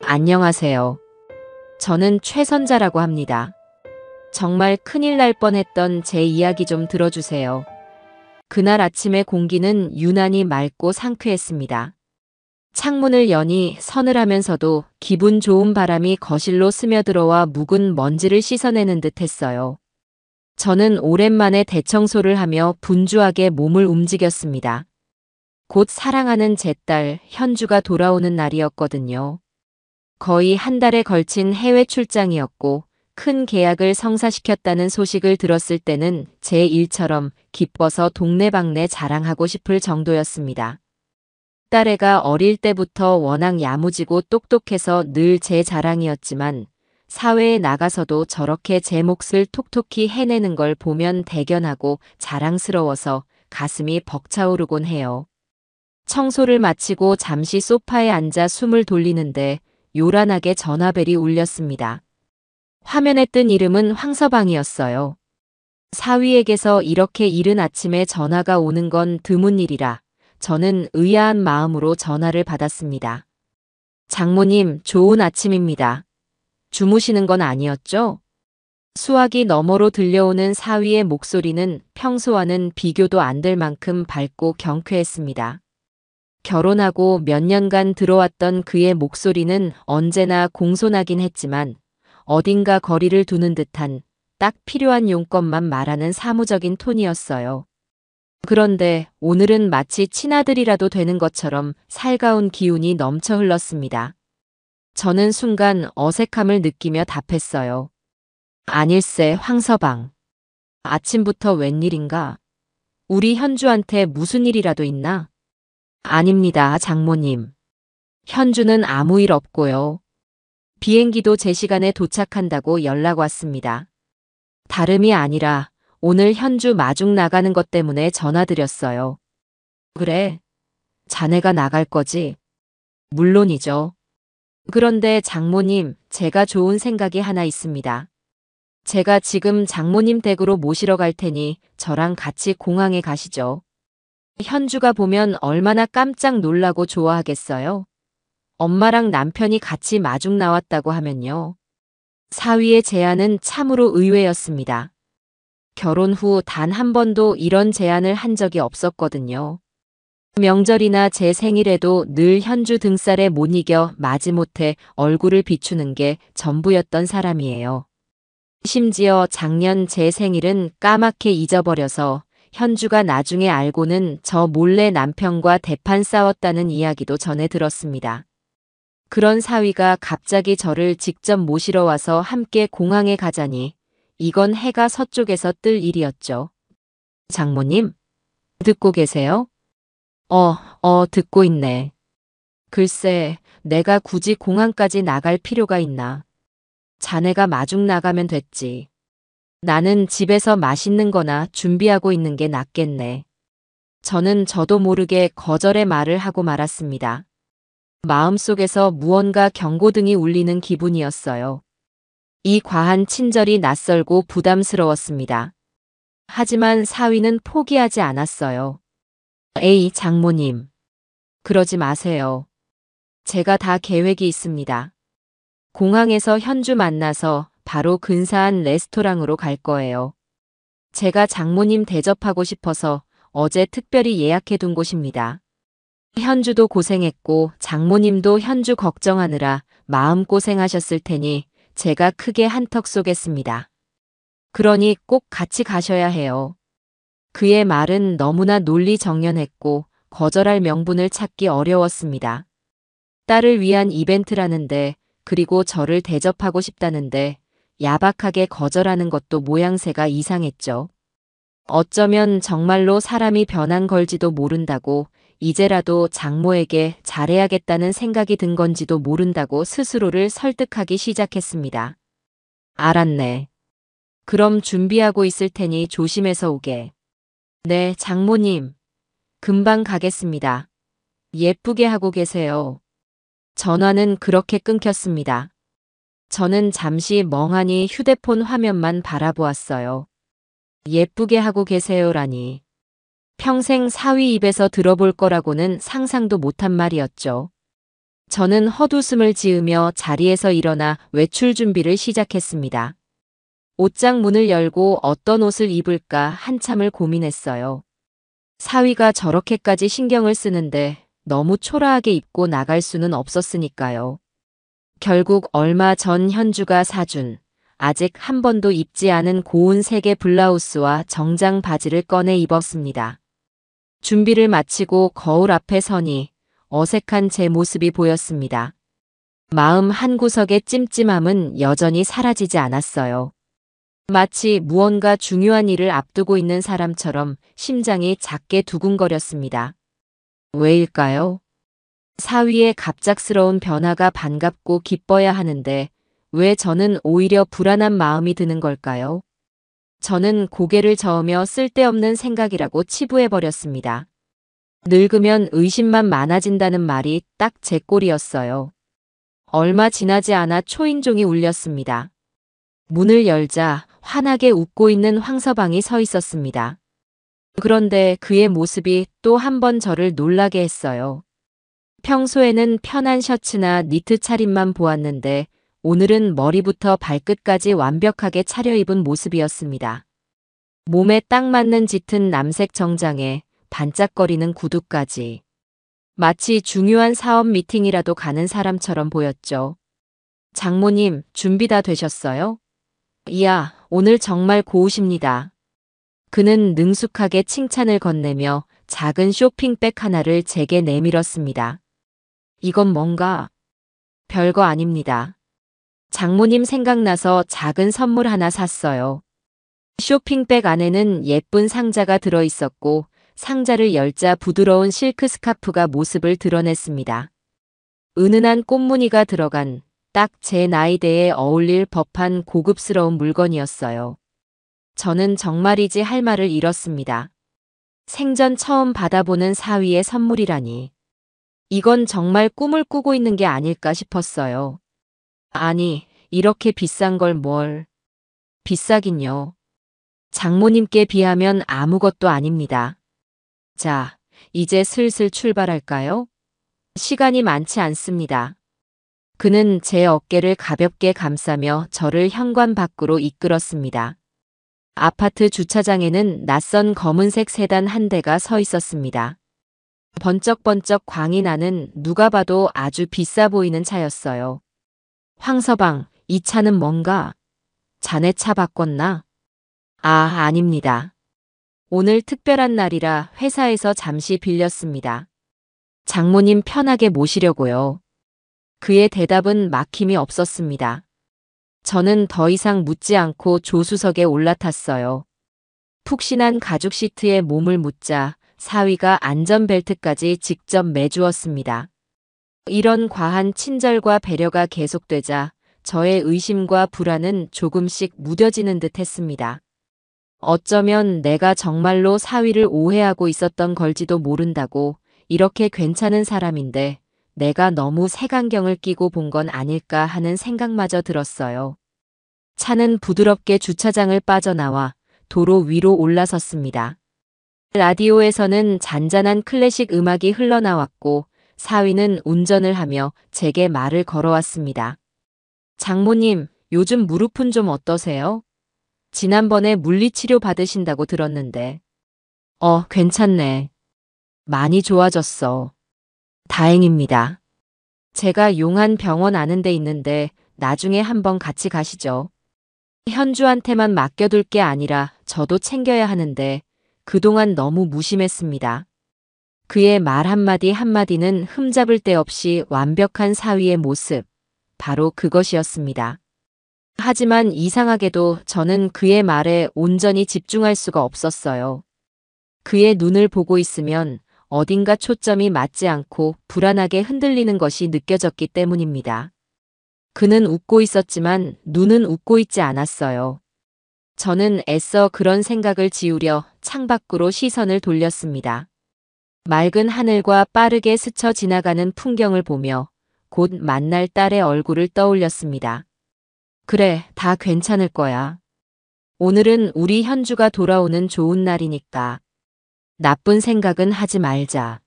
안녕하세요. 저는 최선자라고 합니다. 정말 큰일 날 뻔했던 제 이야기 좀 들어주세요. 그날 아침의 공기는 유난히 맑고 상쾌했습니다. 창문을 여니 서늘하면서도 기분 좋은 바람이 거실로 스며들어와 묵은 먼지를 씻어내는 듯 했어요. 저는 오랜만에 대청소를 하며 분주하게 몸을 움직였습니다. 곧 사랑하는 제 딸 현주가 돌아오는 날이었거든요. 거의 한 달에 걸친 해외 출장이었고 큰 계약을 성사시켰다는 소식을 들었을 때는 제 일처럼 기뻐서 동네방네 자랑하고 싶을 정도였습니다. 딸애가 어릴 때부터 워낙 야무지고 똑똑해서 늘 제 자랑이었지만 사회에 나가서도 저렇게 제 몫을 톡톡히 해내는 걸 보면 대견하고 자랑스러워서 가슴이 벅차오르곤 해요. 청소를 마치고 잠시 소파에 앉아 숨을 돌리는데 요란하게 전화벨이 울렸습니다. 화면에 뜬 이름은 황서방이었어요. 사위에게서 이렇게 이른 아침에 전화가 오는 건 드문 일이라 저는 의아한 마음으로 전화를 받았습니다. 장모님, 좋은 아침입니다. 주무시는 건 아니었죠? 수화기 너머로 들려오는 사위의 목소리는 평소와는 비교도 안 될 만큼 밝고 경쾌했습니다. 결혼하고 몇 년간 들어왔던 그의 목소리는 언제나 공손하긴 했지만 어딘가 거리를 두는 듯한 딱 필요한 용건만 말하는 사무적인 톤이었어요. 그런데 오늘은 마치 친아들이라도 되는 것처럼 살가운 기운이 넘쳐 흘렀습니다. 저는 순간 어색함을 느끼며 답했어요. 아닐세, 황서방. 아침부터 웬일인가? 우리 현주한테 무슨 일이라도 있나? 아닙니다, 장모님. 현주는 아무 일 없고요. 비행기도 제 시간에 도착한다고 연락 왔습니다. 다름이 아니라 오늘 현주 마중 나가는 것 때문에 전화드렸어요. 그래? 자네가 나갈 거지? 물론이죠. 그런데 장모님, 제가 좋은 생각이 하나 있습니다. 제가 지금 장모님 댁으로 모시러 갈 테니 저랑 같이 공항에 가시죠. 현주가 보면 얼마나 깜짝 놀라고 좋아하겠어요? 엄마랑 남편이 같이 마중 나왔다고 하면요. 사위의 제안은 참으로 의외였습니다. 결혼 후 단 한 번도 이런 제안을 한 적이 없었거든요. 명절이나 제 생일에도 늘 현주 등살에 못 이겨 마지못해 얼굴을 비추는 게 전부였던 사람이에요. 심지어 작년 제 생일은 까맣게 잊어버려서 현주가 나중에 알고는 저 몰래 남편과 대판 싸웠다는 이야기도 전해 들었습니다. 그런 사위가 갑자기 저를 직접 모시러 와서 함께 공항에 가자니 이건 해가 서쪽에서 뜰 일이었죠. 장모님, 듣고 계세요? 듣고 있네. 글쎄, 내가 굳이 공항까지 나갈 필요가 있나. 자네가 마중 나가면 됐지. 나는 집에서 맛있는 거나 준비하고 있는 게 낫겠네. 저는 저도 모르게 거절의 말을 하고 말았습니다. 마음속에서 무언가 경고등이 울리는 기분이었어요. 이 과한 친절이 낯설고 부담스러웠습니다. 하지만 사위는 포기하지 않았어요. 에이, 장모님. 그러지 마세요. 제가 다 계획이 있습니다. 공항에서 현주 만나서 바로 근사한 레스토랑으로 갈 거예요. 제가 장모님 대접하고 싶어서 어제 특별히 예약해둔 곳입니다. 현주도 고생했고 장모님도 현주 걱정하느라 마음고생하셨을 테니 제가 크게 한턱 쏘겠습니다. 그러니 꼭 같이 가셔야 해요. 그의 말은 너무나 논리정연했고 거절할 명분을 찾기 어려웠습니다. 딸을 위한 이벤트라는데 그리고 저를 대접하고 싶다는데 야박하게 거절하는 것도 모양새가 이상했죠. 어쩌면 정말로 사람이 변한 걸지도 모른다고 이제라도 장모에게 잘해야겠다는 생각이 든 건지도 모른다고 스스로를 설득하기 시작했습니다. 알았네. 그럼 준비하고 있을 테니 조심해서 오게. 네, 장모님. 금방 가겠습니다. 예쁘게 하고 계세요. 전화는 그렇게 끊겼습니다. 저는 잠시 멍하니 휴대폰 화면만 바라보았어요. 예쁘게 하고 계세요라니. 평생 사위 입에서 들어볼 거라고는 상상도 못한 말이었죠. 저는 헛웃음을 지으며 자리에서 일어나 외출 준비를 시작했습니다. 옷장 문을 열고 어떤 옷을 입을까 한참을 고민했어요. 사위가 저렇게까지 신경을 쓰는데 너무 초라하게 입고 나갈 수는 없었으니까요. 결국 얼마 전 현주가 사준 아직 한 번도 입지 않은 고운 색의 블라우스와 정장 바지를 꺼내 입었습니다. 준비를 마치고 거울 앞에 서니 어색한 제 모습이 보였습니다. 마음 한구석의 찜찜함은 여전히 사라지지 않았어요. 마치 무언가 중요한 일을 앞두고 있는 사람처럼 심장이 작게 두근거렸습니다. 왜일까요? 사위의 갑작스러운 변화가 반갑고 기뻐야 하는데 왜 저는 오히려 불안한 마음이 드는 걸까요? 저는 고개를 저으며 쓸데없는 생각이라고 치부해버렸습니다. 늙으면 의심만 많아진다는 말이 딱 제 꼴이었어요. 얼마 지나지 않아 초인종이 울렸습니다. 문을 열자 환하게 웃고 있는 황서방이 서 있었습니다. 그런데 그의 모습이 또 한 번 저를 놀라게 했어요. 평소에는 편한 셔츠나 니트 차림만 보았는데 오늘은 머리부터 발끝까지 완벽하게 차려입은 모습이었습니다. 몸에 딱 맞는 짙은 남색 정장에 반짝거리는 구두까지. 마치 중요한 사업 미팅이라도 가는 사람처럼 보였죠. 장모님, 준비 다 되셨어요? 이야, 오늘 정말 고우십니다. 그는 능숙하게 칭찬을 건네며 작은 쇼핑백 하나를 제게 내밀었습니다. 이건 뭔가 별거 아닙니다. 장모님 생각나서 작은 선물 하나 샀어요. 쇼핑백 안에는 예쁜 상자가 들어 있었고 상자를 열자 부드러운 실크 스카프가 모습을 드러냈습니다. 은은한 꽃무늬가 들어간 딱 제 나이대에 어울릴 법한 고급스러운 물건이었어요. 저는 정말이지 할 말을 잃었습니다. 생전 처음 받아보는 사위의 선물이라니. 이건 정말 꿈을 꾸고 있는 게 아닐까 싶었어요. 아니, 이렇게 비싼 걸 뭘. 비싸긴요. 장모님께 비하면 아무것도 아닙니다. 자, 이제 슬슬 출발할까요? 시간이 많지 않습니다. 그는 제 어깨를 가볍게 감싸며 저를 현관 밖으로 이끌었습니다. 아파트 주차장에는 낯선 검은색 세단 한 대가 서 있었습니다. 번쩍번쩍 광이 나는 누가 봐도 아주 비싸 보이는 차였어요. 황서방, 이 차는 뭔가? 자네 차 바꿨나? 아, 아닙니다. 오늘 특별한 날이라 회사에서 잠시 빌렸습니다. 장모님 편하게 모시려고요. 그의 대답은 막힘이 없었습니다. 저는 더 이상 묻지 않고 조수석에 올라탔어요. 푹신한 가죽 시트에 몸을 묻자 사위가 안전벨트까지 직접 매주었습니다. 이런 과한 친절과 배려가 계속되자 저의 의심과 불안은 조금씩 무뎌지는 듯 했습니다. 어쩌면 내가 정말로 사위를 오해하고 있었던 걸지도 모른다고. 이렇게 괜찮은 사람인데 내가 너무 색안경을 끼고 본 건 아닐까 하는 생각마저 들었어요. 차는 부드럽게 주차장을 빠져나와 도로 위로 올라섰습니다. 라디오에서는 잔잔한 클래식 음악이 흘러나왔고 사위는 운전을 하며 제게 말을 걸어왔습니다. 장모님, 요즘 무릎은 좀 어떠세요? 지난번에 물리치료 받으신다고 들었는데. 괜찮네. 많이 좋아졌어. 다행입니다. 제가 용한 병원 아는 데 있는데 나중에 한번 같이 가시죠. 현주한테만 맡겨둘 게 아니라 저도 챙겨야 하는데 그동안 너무 무심했습니다. 그의 말 한마디 한마디는 흠잡을 데 없이 완벽한 사위의 모습, 바로 그것이었습니다. 하지만 이상하게도 저는 그의 말에 온전히 집중할 수가 없었어요. 그의 눈을 보고 있으면 어딘가 초점이 맞지 않고 불안하게 흔들리는 것이 느껴졌기 때문입니다. 그는 웃고 있었지만 눈은 웃고 있지 않았어요. 저는 애써 그런 생각을 지우려 창밖으로 시선을 돌렸습니다. 맑은 하늘과 빠르게 스쳐 지나가는 풍경을 보며 곧 만날 딸의 얼굴을 떠올렸습니다. 그래, 다 괜찮을 거야. 오늘은 우리 현주가 돌아오는 좋은 날이니까. 나쁜 생각은 하지 말자.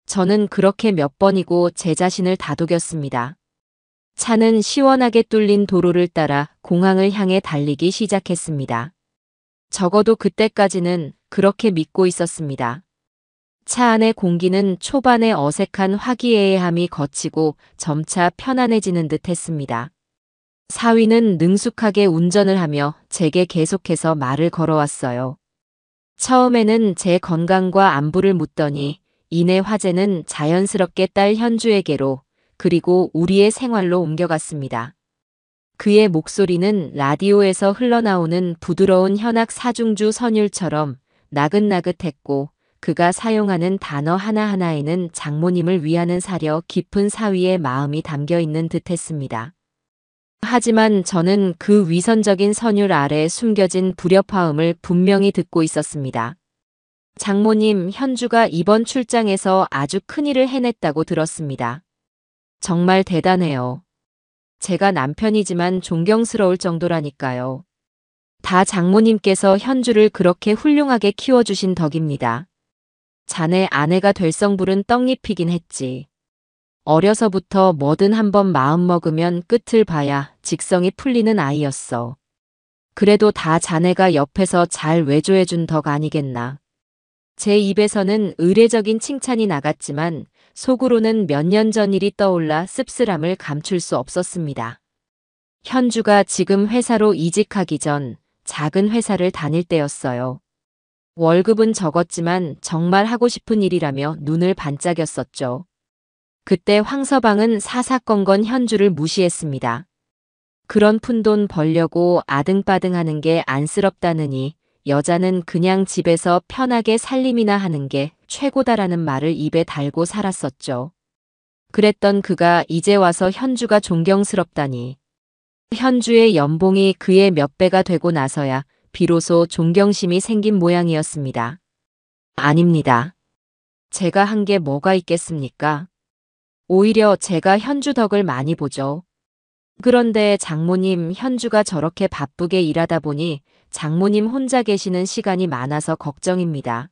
저는 그렇게 몇 번이고 제 자신을 다독였습니다. 차는 시원하게 뚫린 도로를 따라 공항을 향해 달리기 시작했습니다. 적어도 그때까지는 그렇게 믿고 있었습니다. 차 안의 공기는 초반의 어색한 화기애애함이 거치고 점차 편안해지는 듯 했습니다. 사위는 능숙하게 운전을 하며 제게 계속해서 말을 걸어왔어요. 처음에는 제 건강과 안부를 묻더니 이내 화제는 자연스럽게 딸 현주에게로 그리고 우리의 생활로 옮겨갔습니다. 그의 목소리는 라디오에서 흘러나오는 부드러운 현악 사중주 선율처럼 나긋나긋했고 그가 사용하는 단어 하나하나에는 장모님을 위하는 사려 깊은 사위의 마음이 담겨 있는 듯했습니다. 하지만 저는 그 위선적인 선율 아래 숨겨진 불협화음을 분명히 듣고 있었습니다. 장모님, 현주가 이번 출장에서 아주 큰일을 해냈다고 들었습니다. 정말 대단해요. 제가 남편이지만 존경스러울 정도라니까요. 다 장모님께서 현주를 그렇게 훌륭하게 키워주신 덕입니다. 자네 아내가 될 성불은 떡잎이긴 했지. 어려서부터 뭐든 한번 마음먹으면 끝을 봐야 직성이 풀리는 아이였어. 그래도 다 자네가 옆에서 잘 외조해준 덕 아니겠나. 제 입에서는 의례적인 칭찬이 나갔지만 속으로는 몇 년 전 일이 떠올라 씁쓸함을 감출 수 없었습니다. 현주가 지금 회사로 이직하기 전 작은 회사를 다닐 때였어요. 월급은 적었지만 정말 하고 싶은 일이라며 눈을 반짝였었죠. 그때 황서방은 사사건건 현주를 무시했습니다. 그런 푼돈 벌려고 아등바등하는 게 안쓰럽다느니 여자는 그냥 집에서 편하게 살림이나 하는 게 최고다라는 말을 입에 달고 살았었죠. 그랬던 그가 이제 와서 현주가 존경스럽다니. 현주의 연봉이 그의 몇 배가 되고 나서야 비로소 존경심이 생긴 모양이었습니다. 아닙니다. 제가 한 게 뭐가 있겠습니까? 오히려 제가 현주 덕을 많이 보죠. 그런데 장모님, 현주가 저렇게 바쁘게 일하다 보니 장모님 혼자 계시는 시간이 많아서 걱정입니다.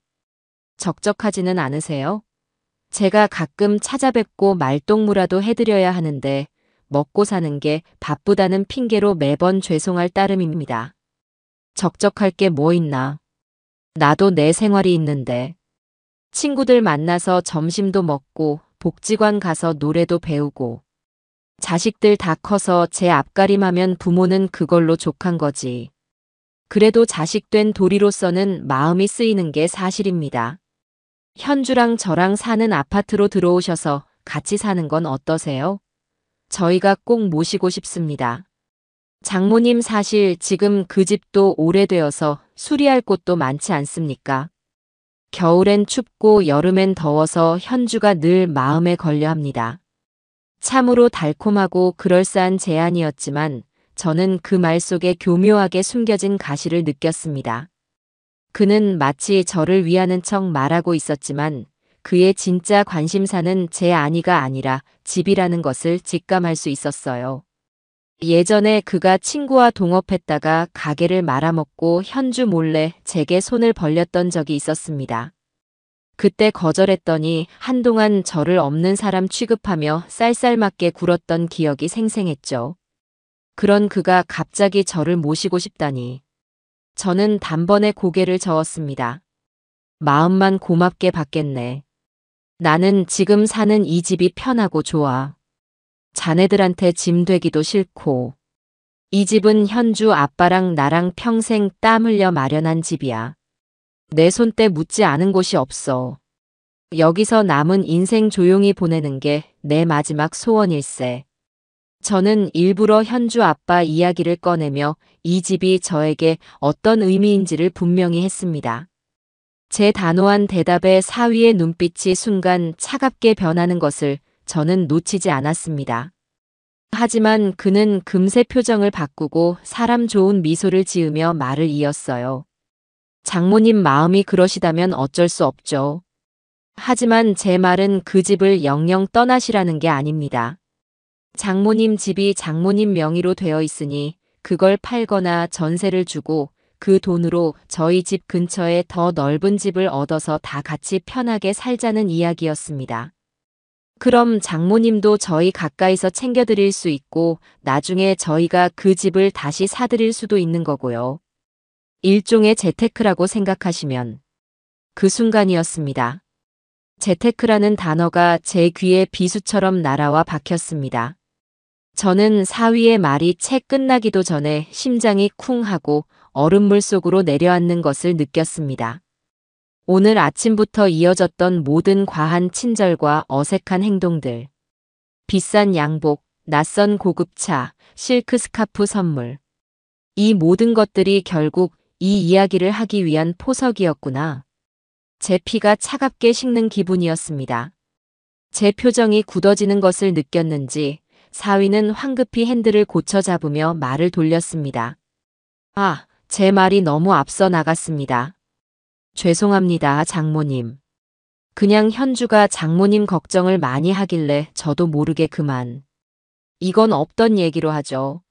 적적하지는 않으세요? 제가 가끔 찾아뵙고 말동무라도 해드려야 하는데 먹고 사는 게 바쁘다는 핑계로 매번 죄송할 따름입니다. 적적할 게 뭐 있나? 나도 내 생활이 있는데. 친구들 만나서 점심도 먹고 복지관 가서 노래도 배우고. 자식들 다 커서 제 앞가림하면 부모는 그걸로 족한 거지. 그래도 자식된 도리로서는 마음이 쓰이는 게 사실입니다. 현주랑 저랑 사는 아파트로 들어오셔서 같이 사는 건 어떠세요? 저희가 꼭 모시고 싶습니다. 장모님 사실 지금 그 집도 오래되어서 수리할 곳도 많지 않습니까? 겨울엔 춥고 여름엔 더워서 현주가 늘 마음에 걸려 합니다. 참으로 달콤하고 그럴싸한 제안이었지만 저는 그 말 속에 교묘하게 숨겨진 가시를 느꼈습니다. 그는 마치 저를 위하는 척 말하고 있었지만 그의 진짜 관심사는 제 아니가 아니라 집이라는 것을 직감할 수 있었어요. 예전에 그가 친구와 동업했다가 가게를 말아먹고 현주 몰래 제게 손을 벌렸던 적이 있었습니다. 그때 거절했더니 한동안 저를 없는 사람 취급하며 쌀쌀맞게 굴었던 기억이 생생했죠. 그런 그가 갑자기 저를 모시고 싶다니. 저는 단번에 고개를 저었습니다. 마음만 고맙게 받겠네. 나는 지금 사는 이 집이 편하고 좋아. 자네들한테 짐 되기도 싫고. 이 집은 현주 아빠랑 나랑 평생 땀 흘려 마련한 집이야. 내 손때 묻지 않은 곳이 없어. 여기서 남은 인생 조용히 보내는 게 내 마지막 소원일세. 저는 일부러 현주 아빠 이야기를 꺼내며 이 집이 저에게 어떤 의미인지를 분명히 했습니다. 제 단호한 대답에 사위의 눈빛이 순간 차갑게 변하는 것을 저는 놓치지 않았습니다. 하지만 그는 금세 표정을 바꾸고 사람 좋은 미소를 지으며 말을 이었어요. 장모님 마음이 그러시다면 어쩔 수 없죠. 하지만 제 말은 그 집을 영영 떠나시라는 게 아닙니다. 장모님 집이 장모님 명의로 되어 있으니 그걸 팔거나 전세를 주고 그 돈으로 저희 집 근처에 더 넓은 집을 얻어서 다 같이 편하게 살자는 이야기였습니다. 그럼 장모님도 저희 가까이서 챙겨드릴 수 있고 나중에 저희가 그 집을 다시 사드릴 수도 있는 거고요. 일종의 재테크라고 생각하시면. 그 순간이었습니다. 재테크라는 단어가 제 귀에 비수처럼 날아와 박혔습니다. 저는 사위의 말이 채 끝나기도 전에 심장이 쿵 하고 얼음물 속으로 내려앉는 것을 느꼈습니다. 오늘 아침부터 이어졌던 모든 과한 친절과 어색한 행동들. 비싼 양복, 낯선 고급차, 실크 스카프 선물. 이 모든 것들이 결국 이 이야기를 하기 위한 포석이었구나. 제 피가 차갑게 식는 기분이었습니다. 제 표정이 굳어지는 것을 느꼈는지 사위는 황급히 핸들을 고쳐 잡으며 말을 돌렸습니다. 아, 제 말이 너무 앞서 나갔습니다. 죄송합니다, 장모님. 그냥 현주가 장모님 걱정을 많이 하길래 저도 모르게 그만. 이건 없던 얘기로 하죠.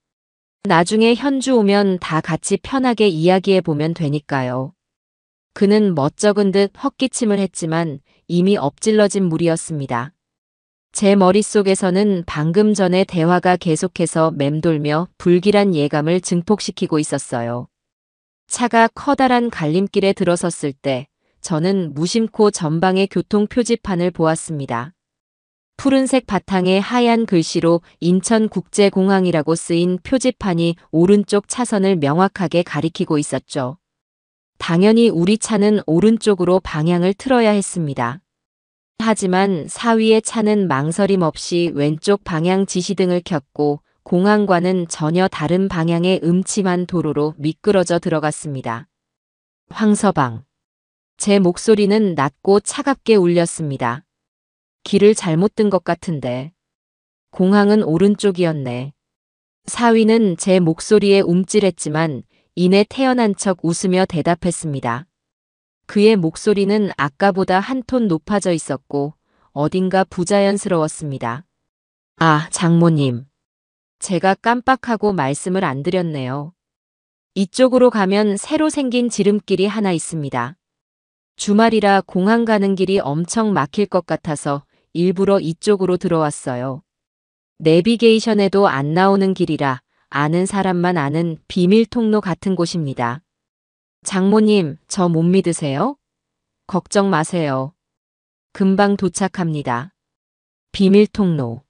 나중에 현주 오면 다 같이 편하게 이야기해보면 되니까요. 그는 멋쩍은 듯 헛기침을 했지만 이미 엎질러진 물이었습니다. 제 머릿속에서는 방금 전의 대화가 계속해서 맴돌며 불길한 예감을 증폭시키고 있었어요. 차가 커다란 갈림길에 들어섰을 때 저는 무심코 전방의 교통 표지판을 보았습니다. 푸른색 바탕에 하얀 글씨로 인천국제공항이라고 쓰인 표지판이 오른쪽 차선을 명확하게 가리키고 있었죠. 당연히 우리 차는 오른쪽으로 방향을 틀어야 했습니다. 하지만 사위의 차는 망설임 없이 왼쪽 방향 지시등을 켰고 공항과는 전혀 다른 방향의 음침한 도로로 미끄러져 들어갔습니다. 황서방. 제 목소리는 낮고 차갑게 울렸습니다. 길을 잘못 든 것 같은데. 공항은 오른쪽이었네. 사위는 제 목소리에 움찔했지만 이내 태연한 척 웃으며 대답했습니다. 그의 목소리는 아까보다 한 톤 높아져 있었고 어딘가 부자연스러웠습니다. 아, 장모님. 제가 깜빡하고 말씀을 안 드렸네요. 이쪽으로 가면 새로 생긴 지름길이 하나 있습니다. 주말이라 공항 가는 길이 엄청 막힐 것 같아서 일부러 이쪽으로 들어왔어요. 내비게이션에도 안 나오는 길이라 아는 사람만 아는 비밀 통로 같은 곳입니다. 장모님, 저 못 믿으세요? 걱정 마세요. 금방 도착합니다. 비밀 통로.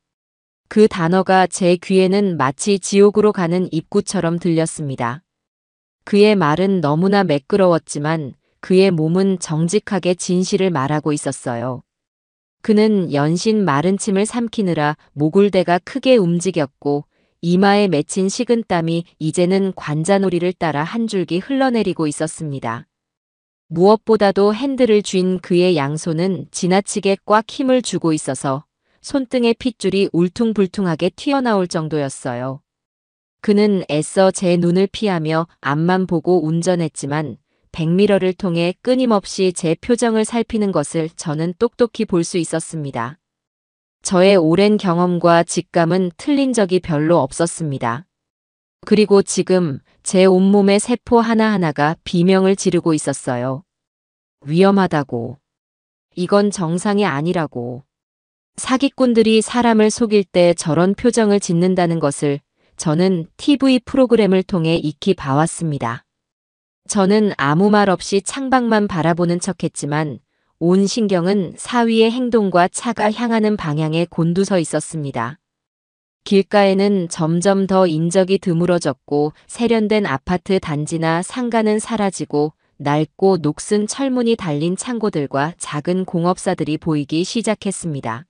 그 단어가 제 귀에는 마치 지옥으로 가는 입구처럼 들렸습니다. 그의 말은 너무나 매끄러웠지만 그의 몸은 정직하게 진실을 말하고 있었어요. 그는 연신 마른 침을 삼키느라 목울대가 크게 움직였고 이마에 맺힌 식은땀이 이제는 관자놀이를 따라 한 줄기 흘러내리고 있었습니다. 무엇보다도 핸들을 쥔 그의 양손은 지나치게 꽉 힘을 주고 있어서 손등의 핏줄이 울퉁불퉁하게 튀어나올 정도였어요. 그는 애써 제 눈을 피하며 앞만 보고 운전했지만 백미러를 통해 끊임없이 제 표정을 살피는 것을 저는 똑똑히 볼 수 있었습니다. 저의 오랜 경험과 직감은 틀린 적이 별로 없었습니다. 그리고 지금 제 온몸의 세포 하나하나가 비명을 지르고 있었어요. 위험하다고. 이건 정상이 아니라고. 사기꾼들이 사람을 속일 때 저런 표정을 짓는다는 것을 저는 TV 프로그램을 통해 익히 봐왔습니다. 저는 아무 말 없이 창밖만 바라보는 척했지만 온 신경은 사위의 행동과 차가 향하는 방향에 곤두서 있었습니다. 길가에는 점점 더 인적이 드물어졌고 세련된 아파트 단지나 상가는 사라지고 낡고 녹슨 철문이 달린 창고들과 작은 공업사들이 보이기 시작했습니다.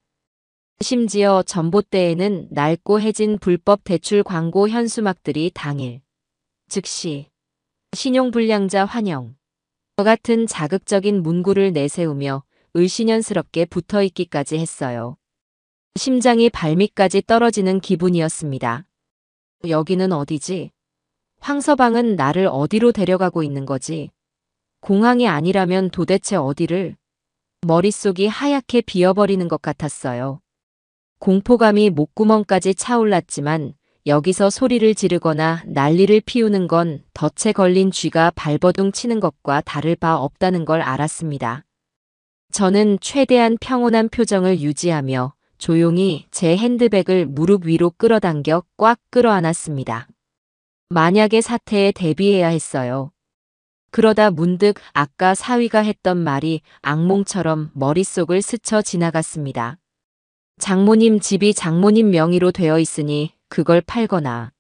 심지어 전봇대에는 낡고 해진 불법 대출 광고 현수막들이 당일, 즉시, 신용불량자 환영, 같은 자극적인 문구를 내세우며 을씨년스럽게 붙어있기까지 했어요. 심장이 발밑까지 떨어지는 기분이었습니다. 여기는 어디지? 황서방은 나를 어디로 데려가고 있는 거지? 공항이 아니라면 도대체 어디를? 머릿속이 하얗게 비어버리는 것 같았어요. 공포감이 목구멍까지 차올랐지만 여기서 소리를 지르거나 난리를 피우는 건 덫에 걸린 쥐가 발버둥 치는 것과 다를 바 없다는 걸 알았습니다. 저는 최대한 평온한 표정을 유지하며 조용히 제 핸드백을 무릎 위로 끌어당겨 꽉 끌어안았습니다. 만약의 사태에 대비해야 했어요. 그러다 문득 아까 사위가 했던 말이 악몽처럼 머릿속을 스쳐 지나갔습니다. 장모님 집이 장모님 명의로 되어 있으니 그걸 팔거나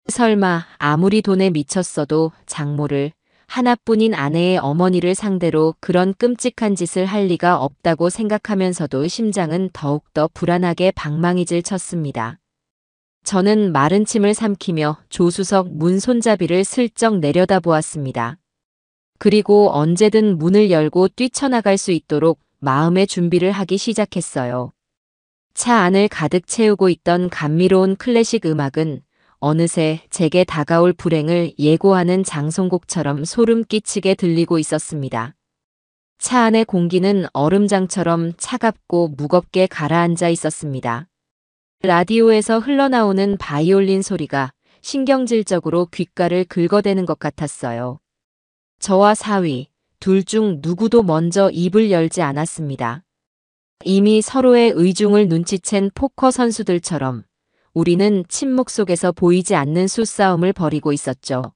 설마 아무리 돈에 미쳤어도 장모를 하나뿐인 아내의 어머니를 상대로 그런 끔찍한 짓을 할 리가 없다고 생각하면서도 심장은 더욱더 불안하게 방망이질 쳤습니다. 저는 마른 침을 삼키며 조수석 문 손잡이를 슬쩍 내려다보았습니다. 그리고 언제든 문을 열고 뛰쳐나갈 수 있도록 마음의 준비를 하기 시작했어요. 차 안을 가득 채우고 있던 감미로운 클래식 음악은 어느새 제게 다가올 불행을 예고하는 장송곡처럼 소름 끼치게 들리고 있었습니다. 차 안의 공기는 얼음장처럼 차갑고 무겁게 가라앉아 있었습니다. 라디오에서 흘러나오는 바이올린 소리가 신경질적으로 귓가를 긁어대는 것 같았어요. 저와 사위, 둘 중 누구도 먼저 입을 열지 않았습니다. 이미 서로의 의중을 눈치챈 포커 선수들처럼 우리는 침묵 속에서 보이지 않는 수싸움을 벌이고 있었죠.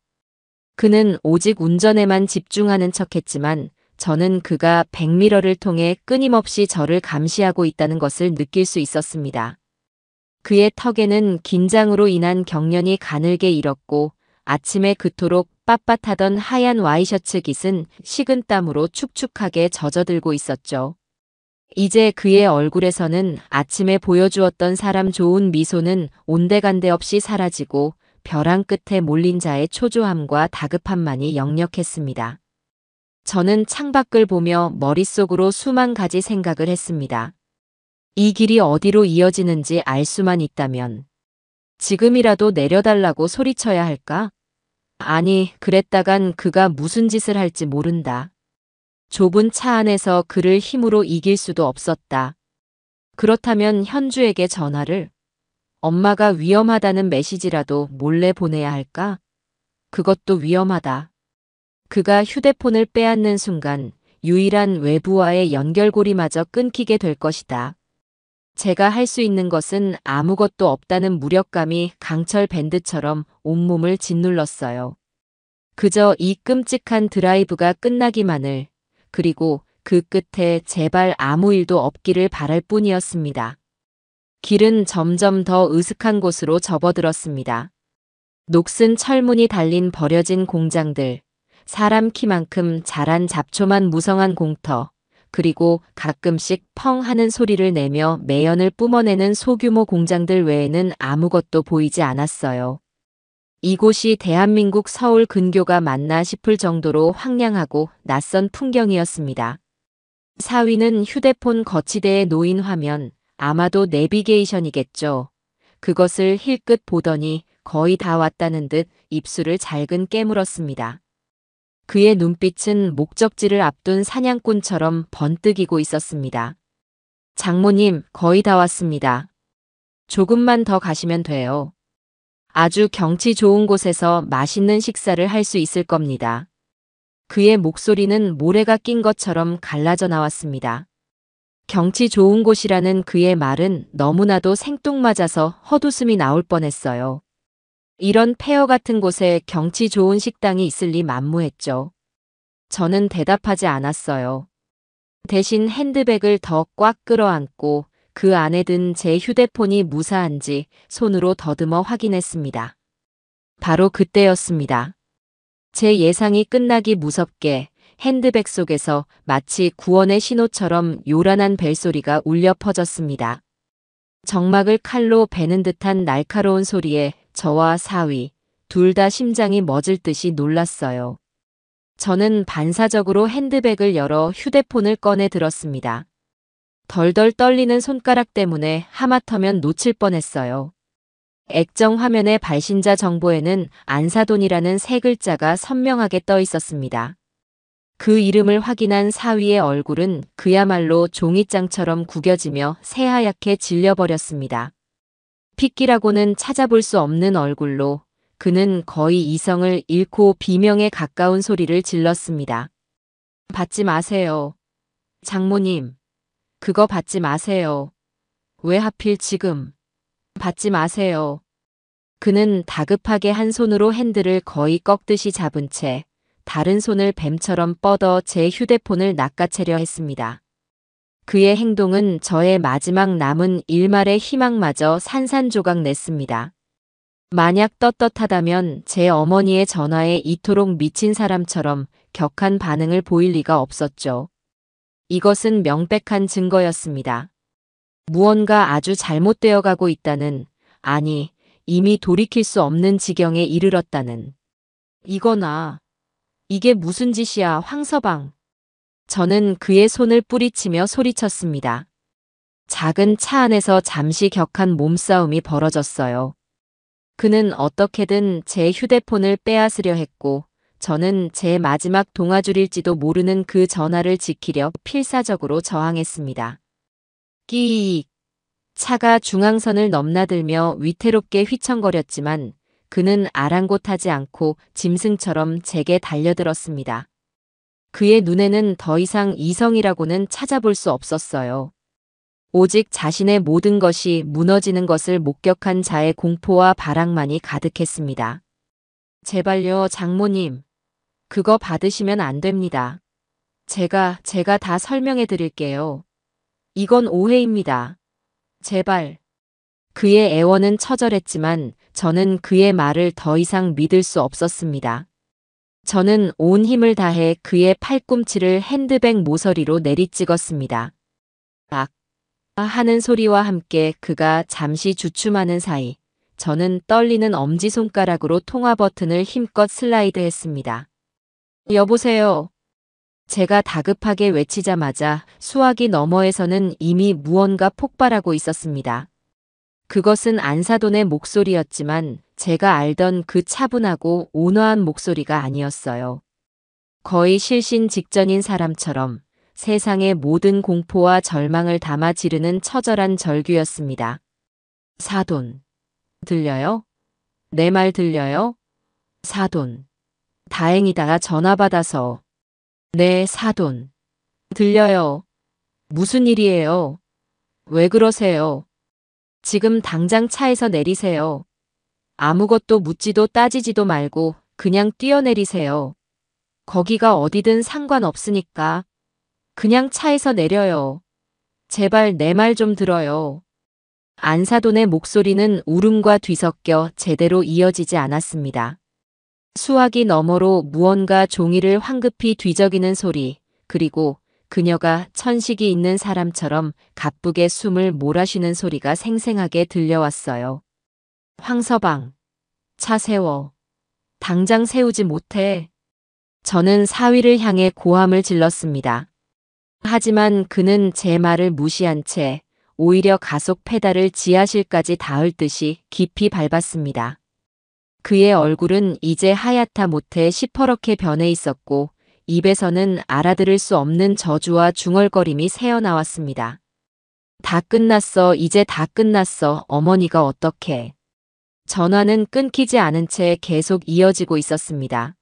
그는 오직 운전에만 집중하는 척했지만 저는 그가 백미러를 통해 끊임없이 저를 감시하고 있다는 것을 느낄 수 있었습니다. 그의 턱에는 긴장으로 인한 경련이 가늘게 일었고 아침에 그토록 빳빳하던 하얀 와이셔츠 깃은 식은땀으로 축축하게 젖어들고 있었죠. 이제 그의 얼굴에서는 아침에 보여주었던 사람 좋은 미소는 온데간데 없이 사라지고 벼랑 끝에 몰린 자의 초조함과 다급함만이 역력했습니다. 저는 창밖을 보며 머릿속으로 수만 가지 생각을 했습니다. 이 길이 어디로 이어지는지 알 수만 있다면 지금이라도 내려달라고 소리쳐야 할까? 아니, 그랬다간 그가 무슨 짓을 할지 모른다. 좁은 차 안에서 그를 힘으로 이길 수도 없었다. 그렇다면 현주에게 전화를 엄마가 위험하다는 메시지라도 몰래 보내야 할까? 그것도 위험하다. 그가 휴대폰을 빼앗는 순간 유일한 외부와의 연결고리마저 끊기게 될 것이다. 제가 할 수 있는 것은 아무것도 없다는 무력감이 강철 밴드처럼 온몸을 짓눌렀어요. 그저 이 끔찍한 드라이브가 끝나기만을, 그리고 그 끝에 제발 아무 일도 없기를 바랄 뿐이었습니다. 길은 점점 더 으슥한 곳으로 접어들었습니다. 녹슨 철문이 달린 버려진 공장들, 사람 키만큼 자란 잡초만 무성한 공터, 그리고 가끔씩 펑 하는 소리를 내며 매연을 뿜어내는 소규모 공장들 외에는 아무것도 보이지 않았어요. 이곳이 대한민국 서울 근교가 맞나 싶을 정도로 황량하고 낯선 풍경이었습니다. 사위는 휴대폰 거치대에 놓인 화면, 아마도 내비게이션이겠죠. 그것을 힐끗 보더니 거의 다 왔다는 듯 입술을 잘근 깨물었습니다. 그의 눈빛은 목적지를 앞둔 사냥꾼처럼 번뜩이고 있었습니다. 장모님, 거의 다 왔습니다. 조금만 더 가시면 돼요. 아주 경치 좋은 곳에서 맛있는 식사를 할 수 있을 겁니다. 그의 목소리는 모래가 낀 것처럼 갈라져 나왔습니다. 경치 좋은 곳이라는 그의 말은 너무나도 생뚱맞아서 헛웃음이 나올 뻔했어요. 이런 폐허 같은 곳에 경치 좋은 식당이 있을 리 만무했죠. 저는 대답하지 않았어요. 대신 핸드백을 더 꽉 끌어안고 그 안에 든 제 휴대폰이 무사한지 손으로 더듬어 확인했습니다. 바로 그때였습니다. 제 예상이 끝나기 무섭게 핸드백 속에서 마치 구원의 신호처럼 요란한 벨소리가 울려 퍼졌습니다. 정막을 칼로 베는 듯한 날카로운 소리에 저와 사위, 둘 다 심장이 멎을 듯이 놀랐어요. 저는 반사적으로 핸드백을 열어 휴대폰을 꺼내 들었습니다. 덜덜 떨리는 손가락 때문에 하마터면 놓칠 뻔했어요. 액정 화면의 발신자 정보에는 안사돈이라는 세 글자가 선명하게 떠 있었습니다. 그 이름을 확인한 사위의 얼굴은 그야말로 종이장처럼 구겨지며 새하얗게 질려버렸습니다. 핏기라고는 찾아볼 수 없는 얼굴로 그는 거의 이성을 잃고 비명에 가까운 소리를 질렀습니다. 받지 마세요. 장모님, 그거 받지 마세요. 왜 하필 지금? 받지 마세요. 그는 다급하게 한 손으로 핸들을 거의 꺾듯이 잡은 채 다른 손을 뱀처럼 뻗어 제 휴대폰을 낚아채려 했습니다. 그의 행동은 저의 마지막 남은 일말의 희망마저 산산조각 냈습니다. 만약 떳떳하다면 제 어머니의 전화에 이토록 미친 사람처럼 격한 반응을 보일 리가 없었죠. 이것은 명백한 증거였습니다. 무언가 아주 잘못되어 가고 있다는, 아니, 이미 돌이킬 수 없는 지경에 이르렀다는. 이거나, 이게 무슨 짓이야, 황서방. 저는 그의 손을 뿌리치며 소리쳤습니다. 작은 차 안에서 잠시 격한 몸싸움이 벌어졌어요. 그는 어떻게든 제 휴대폰을 빼앗으려 했고, 저는 제 마지막 동아줄일지도 모르는 그 전화를 지키려 필사적으로 저항했습니다. 끼익. 차가 중앙선을 넘나들며 위태롭게 휘청거렸지만 그는 아랑곳하지 않고 짐승처럼 제게 달려들었습니다. 그의 눈에는 더 이상 이성이라고는 찾아볼 수 없었어요. 오직 자신의 모든 것이 무너지는 것을 목격한 자의 공포와 바락만이 가득했습니다. 제발요, 장모님. 그거 받으시면 안 됩니다. 제가 다 설명해 드릴게요. 이건 오해입니다. 제발. 그의 애원은 처절했지만 저는 그의 말을 더 이상 믿을 수 없었습니다. 저는 온 힘을 다해 그의 팔꿈치를 핸드백 모서리로 내리찍었습니다. 악! 하는 소리와 함께 그가 잠시 주춤하는 사이 저는 떨리는 엄지손가락으로 통화 버튼을 힘껏 슬라이드했습니다. 여보세요. 제가 다급하게 외치자마자 수화기 너머에서는 이미 무언가 폭발하고 있었습니다. 그것은 안사돈의 목소리였지만 제가 알던 그 차분하고 온화한 목소리가 아니었어요. 거의 실신 직전인 사람처럼 세상의 모든 공포와 절망을 담아 지르는 처절한 절규였습니다. 사돈. 들려요? 내 말 들려요? 사돈. 다행이다. 전화 받아서. 네, 사돈. 들려요. 무슨 일이에요? 왜 그러세요? 지금 당장 차에서 내리세요. 아무것도 묻지도 따지지도 말고 그냥 뛰어내리세요. 거기가 어디든 상관없으니까. 그냥 차에서 내려요. 제발 내 말 좀 들어요. 안사돈의 목소리는 울음과 뒤섞여 제대로 이어지지 않았습니다. 수화기 너머로 무언가 종이를 황급히 뒤적이는 소리, 그리고 그녀가 천식이 있는 사람처럼 가쁘게 숨을 몰아쉬는 소리가 생생하게 들려왔어요. 황서방, 차 세워. 당장 세우지 못해. 저는 사위를 향해 고함을 질렀습니다. 하지만 그는 제 말을 무시한 채 오히려 가속 페달을 지하실까지 닿을 듯이 깊이 밟았습니다. 그의 얼굴은 이제 하얗다 못해 시퍼렇게 변해 있었고 입에서는 알아들을 수 없는 저주와 중얼거림이 새어나왔습니다. 다 끝났어. 이제 다 끝났어. 어머니가 어떡해. 전화는 끊기지 않은 채 계속 이어지고 있었습니다.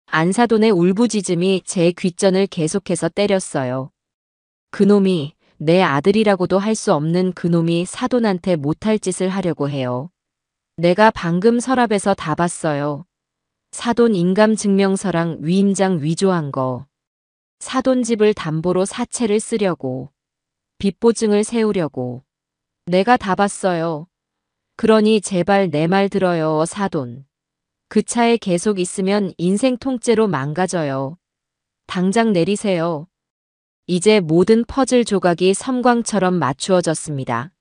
안사돈의 울부짖음이 제 귓전을 계속해서 때렸어요. 그놈이, 내 아들이라고도 할 수 없는 그놈이 사돈한테 못할 짓을 하려고 해요. 내가 방금 서랍에서 다 봤어요. 사돈 인감증명서랑 위임장 위조한 거. 사돈 집을 담보로 사채를 쓰려고. 빚보증을 세우려고. 내가 다 봤어요. 그러니 제발 내 말 들어요, 사돈. 그 차에 계속 있으면 인생 통째로 망가져요. 당장 내리세요. 이제 모든 퍼즐 조각이 섬광처럼 맞추어졌습니다.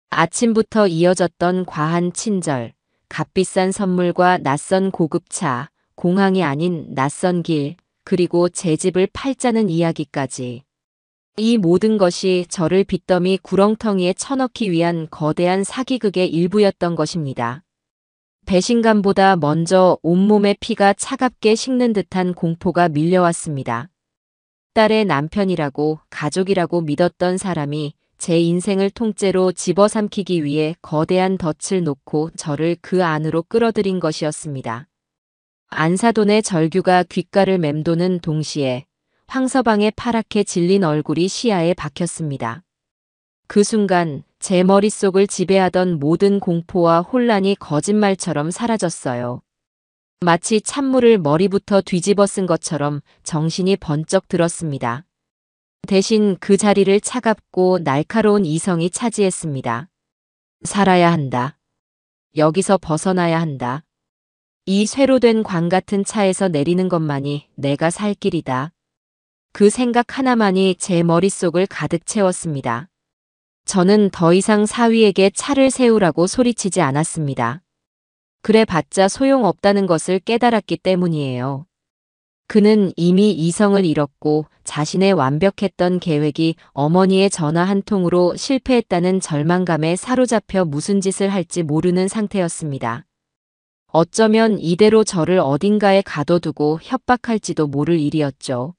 아침부터 이어졌던 과한 친절, 값비싼 선물과 낯선 고급차, 공항이 아닌 낯선 길, 그리고 제 집을 팔자는 이야기까지. 이 모든 것이 저를 빚더미 구렁텅이에 쳐넣기 위한 거대한 사기극의 일부였던 것입니다. 배신감보다 먼저 온몸의 피가 차갑게 식는 듯한 공포가 밀려왔습니다. 딸의 남편이라고 가족이라고 믿었던 사람이 제 인생을 통째로 집어삼키기 위해 거대한 덫을 놓고 저를 그 안으로 끌어들인 것이었습니다. 안사돈의 절규가 귓가를 맴도는 동시에 황서방의 파랗게 질린 얼굴이 시야에 박혔습니다. 그 순간 제 머릿속을 지배하던 모든 공포와 혼란이 거짓말처럼 사라졌어요. 마치 찬물을 머리부터 뒤집어 쓴 것처럼 정신이 번쩍 들었습니다. 대신 그 자리를 차갑고 날카로운 이성이 차지했습니다. 살아야 한다. 여기서 벗어나야 한다. 이 쇠로된 광 같은 차에서 내리는 것만이 내가 살 길이다. 그 생각 하나만이 제 머릿속을 가득 채웠습니다. 저는 더 이상 사위에게 차를 세우라고 소리치지 않았습니다. 그래봤자 소용없다는 것을 깨달았기 때문이에요. 그는 이미 이성을 잃었고 자신의 완벽했던 계획이 어머니의 전화 한 통으로 실패했다는 절망감에 사로잡혀 무슨 짓을 할지 모르는 상태였습니다. 어쩌면 이대로 저를 어딘가에 가둬두고 협박할지도 모를 일이었죠.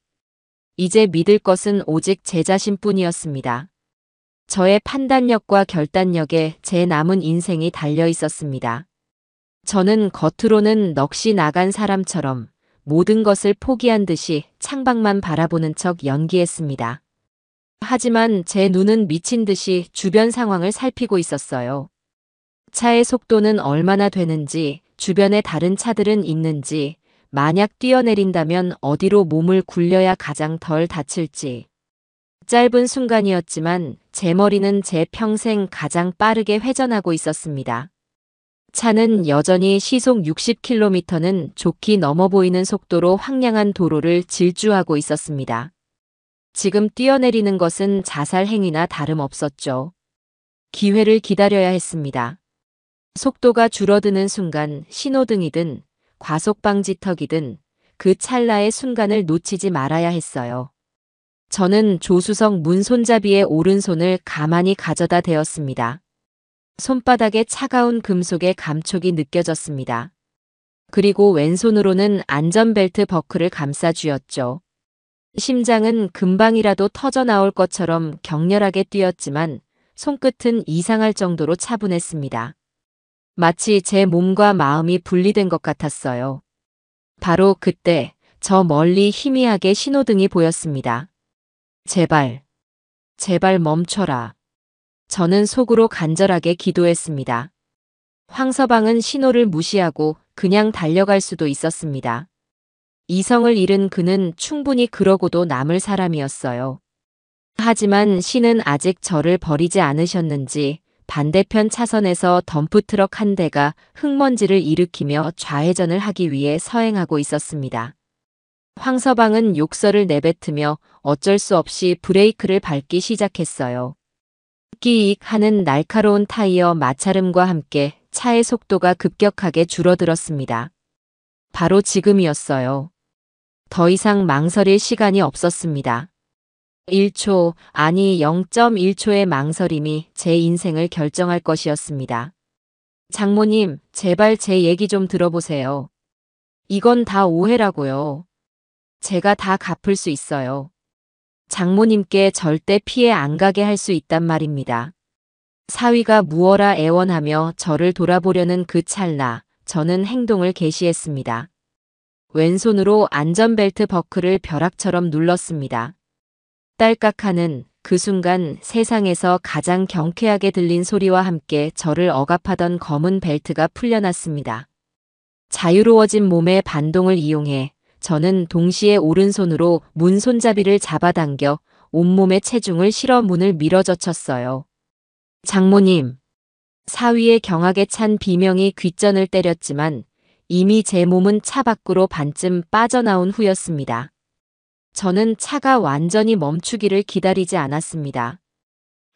이제 믿을 것은 오직 제 자신뿐이었습니다. 저의 판단력과 결단력에 제 남은 인생이 달려 있었습니다. 저는 겉으로는 넋이 나간 사람처럼 모든 것을 포기한 듯이 창밖만 바라보는 척 연기했습니다. 하지만 제 눈은 미친 듯이 주변 상황을 살피고 있었어요. 차의 속도는 얼마나 되는지, 주변에 다른 차들은 있는지, 만약 뛰어내린다면 어디로 몸을 굴려야 가장 덜 다칠지. 짧은 순간이었지만 제 머리는 제 평생 가장 빠르게 회전하고 있었습니다. 차는 여전히 시속 60km는 좋게 넘어 보이는 속도로 황량한 도로를 질주하고 있었습니다. 지금 뛰어내리는 것은 자살 행위나 다름없었죠. 기회를 기다려야 했습니다. 속도가 줄어드는 순간 신호등이든 과속방지턱이든 그 찰나의 순간을 놓치지 말아야 했어요. 저는 조수석 문 손잡이의 오른손을 가만히 가져다 대었습니다. 손바닥에 차가운 금속의 감촉이 느껴졌습니다. 그리고 왼손으로는 안전벨트 버클을 감싸 쥐었죠. 심장은 금방이라도 터져나올 것처럼 격렬하게 뛰었지만 손끝은 이상할 정도로 차분했습니다. 마치 제 몸과 마음이 분리된 것 같았어요. 바로 그때 저 멀리 희미하게 신호등이 보였습니다. 제발, 제발 멈춰라. 저는 속으로 간절하게 기도했습니다. 황서방은 신호를 무시하고 그냥 달려갈 수도 있었습니다. 이성을 잃은 그는 충분히 그러고도 남을 사람이었어요. 하지만 신은 아직 저를 버리지 않으셨는지 반대편 차선에서 덤프트럭 한 대가 흙먼지를 일으키며 좌회전을 하기 위해 서행하고 있었습니다. 황서방은 욕설을 내뱉으며 어쩔 수 없이 브레이크를 밟기 시작했어요. 끼익 하는 날카로운 타이어 마찰음과 함께 차의 속도가 급격하게 줄어들었습니다. 바로 지금이었어요. 더 이상 망설일 시간이 없었습니다. 1초, 아니 0.1초의 망설임이 제 인생을 결정할 것이었습니다. 장모님, 제발 제 얘기 좀 들어보세요. 이건 다 오해라고요. 제가 다 갚을 수 있어요. 장모님께 절대 피해 안 가게 할 수 있단 말입니다. 사위가 무어라 애원하며 저를 돌아보려는 그 찰나, 저는 행동을 개시했습니다. 왼손으로 안전벨트 버클을 벼락처럼 눌렀습니다. 딸깍하는 그 순간 세상에서 가장 경쾌하게 들린 소리와 함께 저를 억압하던 검은 벨트가 풀려났습니다. 자유로워진 몸의 반동을 이용해 저는 동시에 오른손으로 문 손잡이를 잡아당겨 온몸의 체중을 실어 문을 밀어젖혔어요. 장모님. 사위의 경악에 찬 비명이 귓전을 때렸지만 이미 제 몸은 차 밖으로 반쯤 빠져나온 후였습니다. 저는 차가 완전히 멈추기를 기다리지 않았습니다.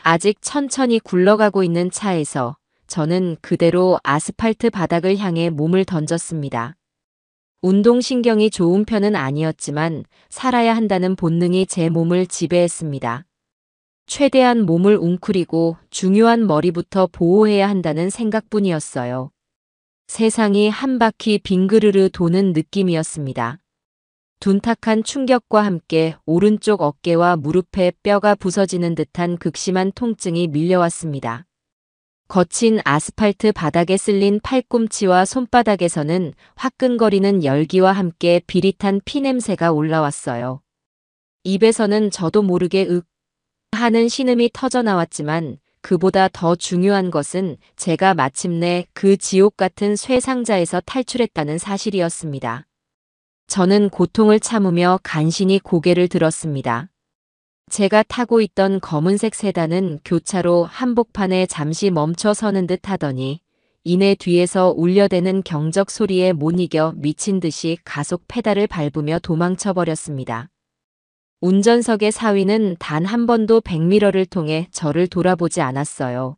아직 천천히 굴러가고 있는 차에서 저는 그대로 아스팔트 바닥을 향해 몸을 던졌습니다. 운동신경이 좋은 편은 아니었지만 살아야 한다는 본능이 제 몸을 지배했습니다. 최대한 몸을 웅크리고 중요한 머리부터 보호해야 한다는 생각뿐이었어요. 세상이 한 바퀴 빙그르르 도는 느낌이었습니다. 둔탁한 충격과 함께 오른쪽 어깨와 무릎에 뼈가 부서지는 듯한 극심한 통증이 밀려왔습니다. 거친 아스팔트 바닥에 쓸린 팔꿈치와 손바닥에서는 화끈거리는 열기와 함께 비릿한 피냄새가 올라왔어요. 입에서는 저도 모르게 윽 하는 신음이 터져나왔지만 그보다 더 중요한 것은 제가 마침내 그 지옥 같은 쇠상자에서 탈출했다는 사실이었습니다. 저는 고통을 참으며 간신히 고개를 들었습니다. 제가 타고 있던 검은색 세단은 교차로 한복판에 잠시 멈춰 서는 듯 하더니 이내 뒤에서 울려대는 경적 소리에 못 이겨 미친 듯이 가속 페달을 밟으며 도망쳐 버렸습니다. 운전석의 사위는 단 한 번도 백미러를 통해 저를 돌아보지 않았어요.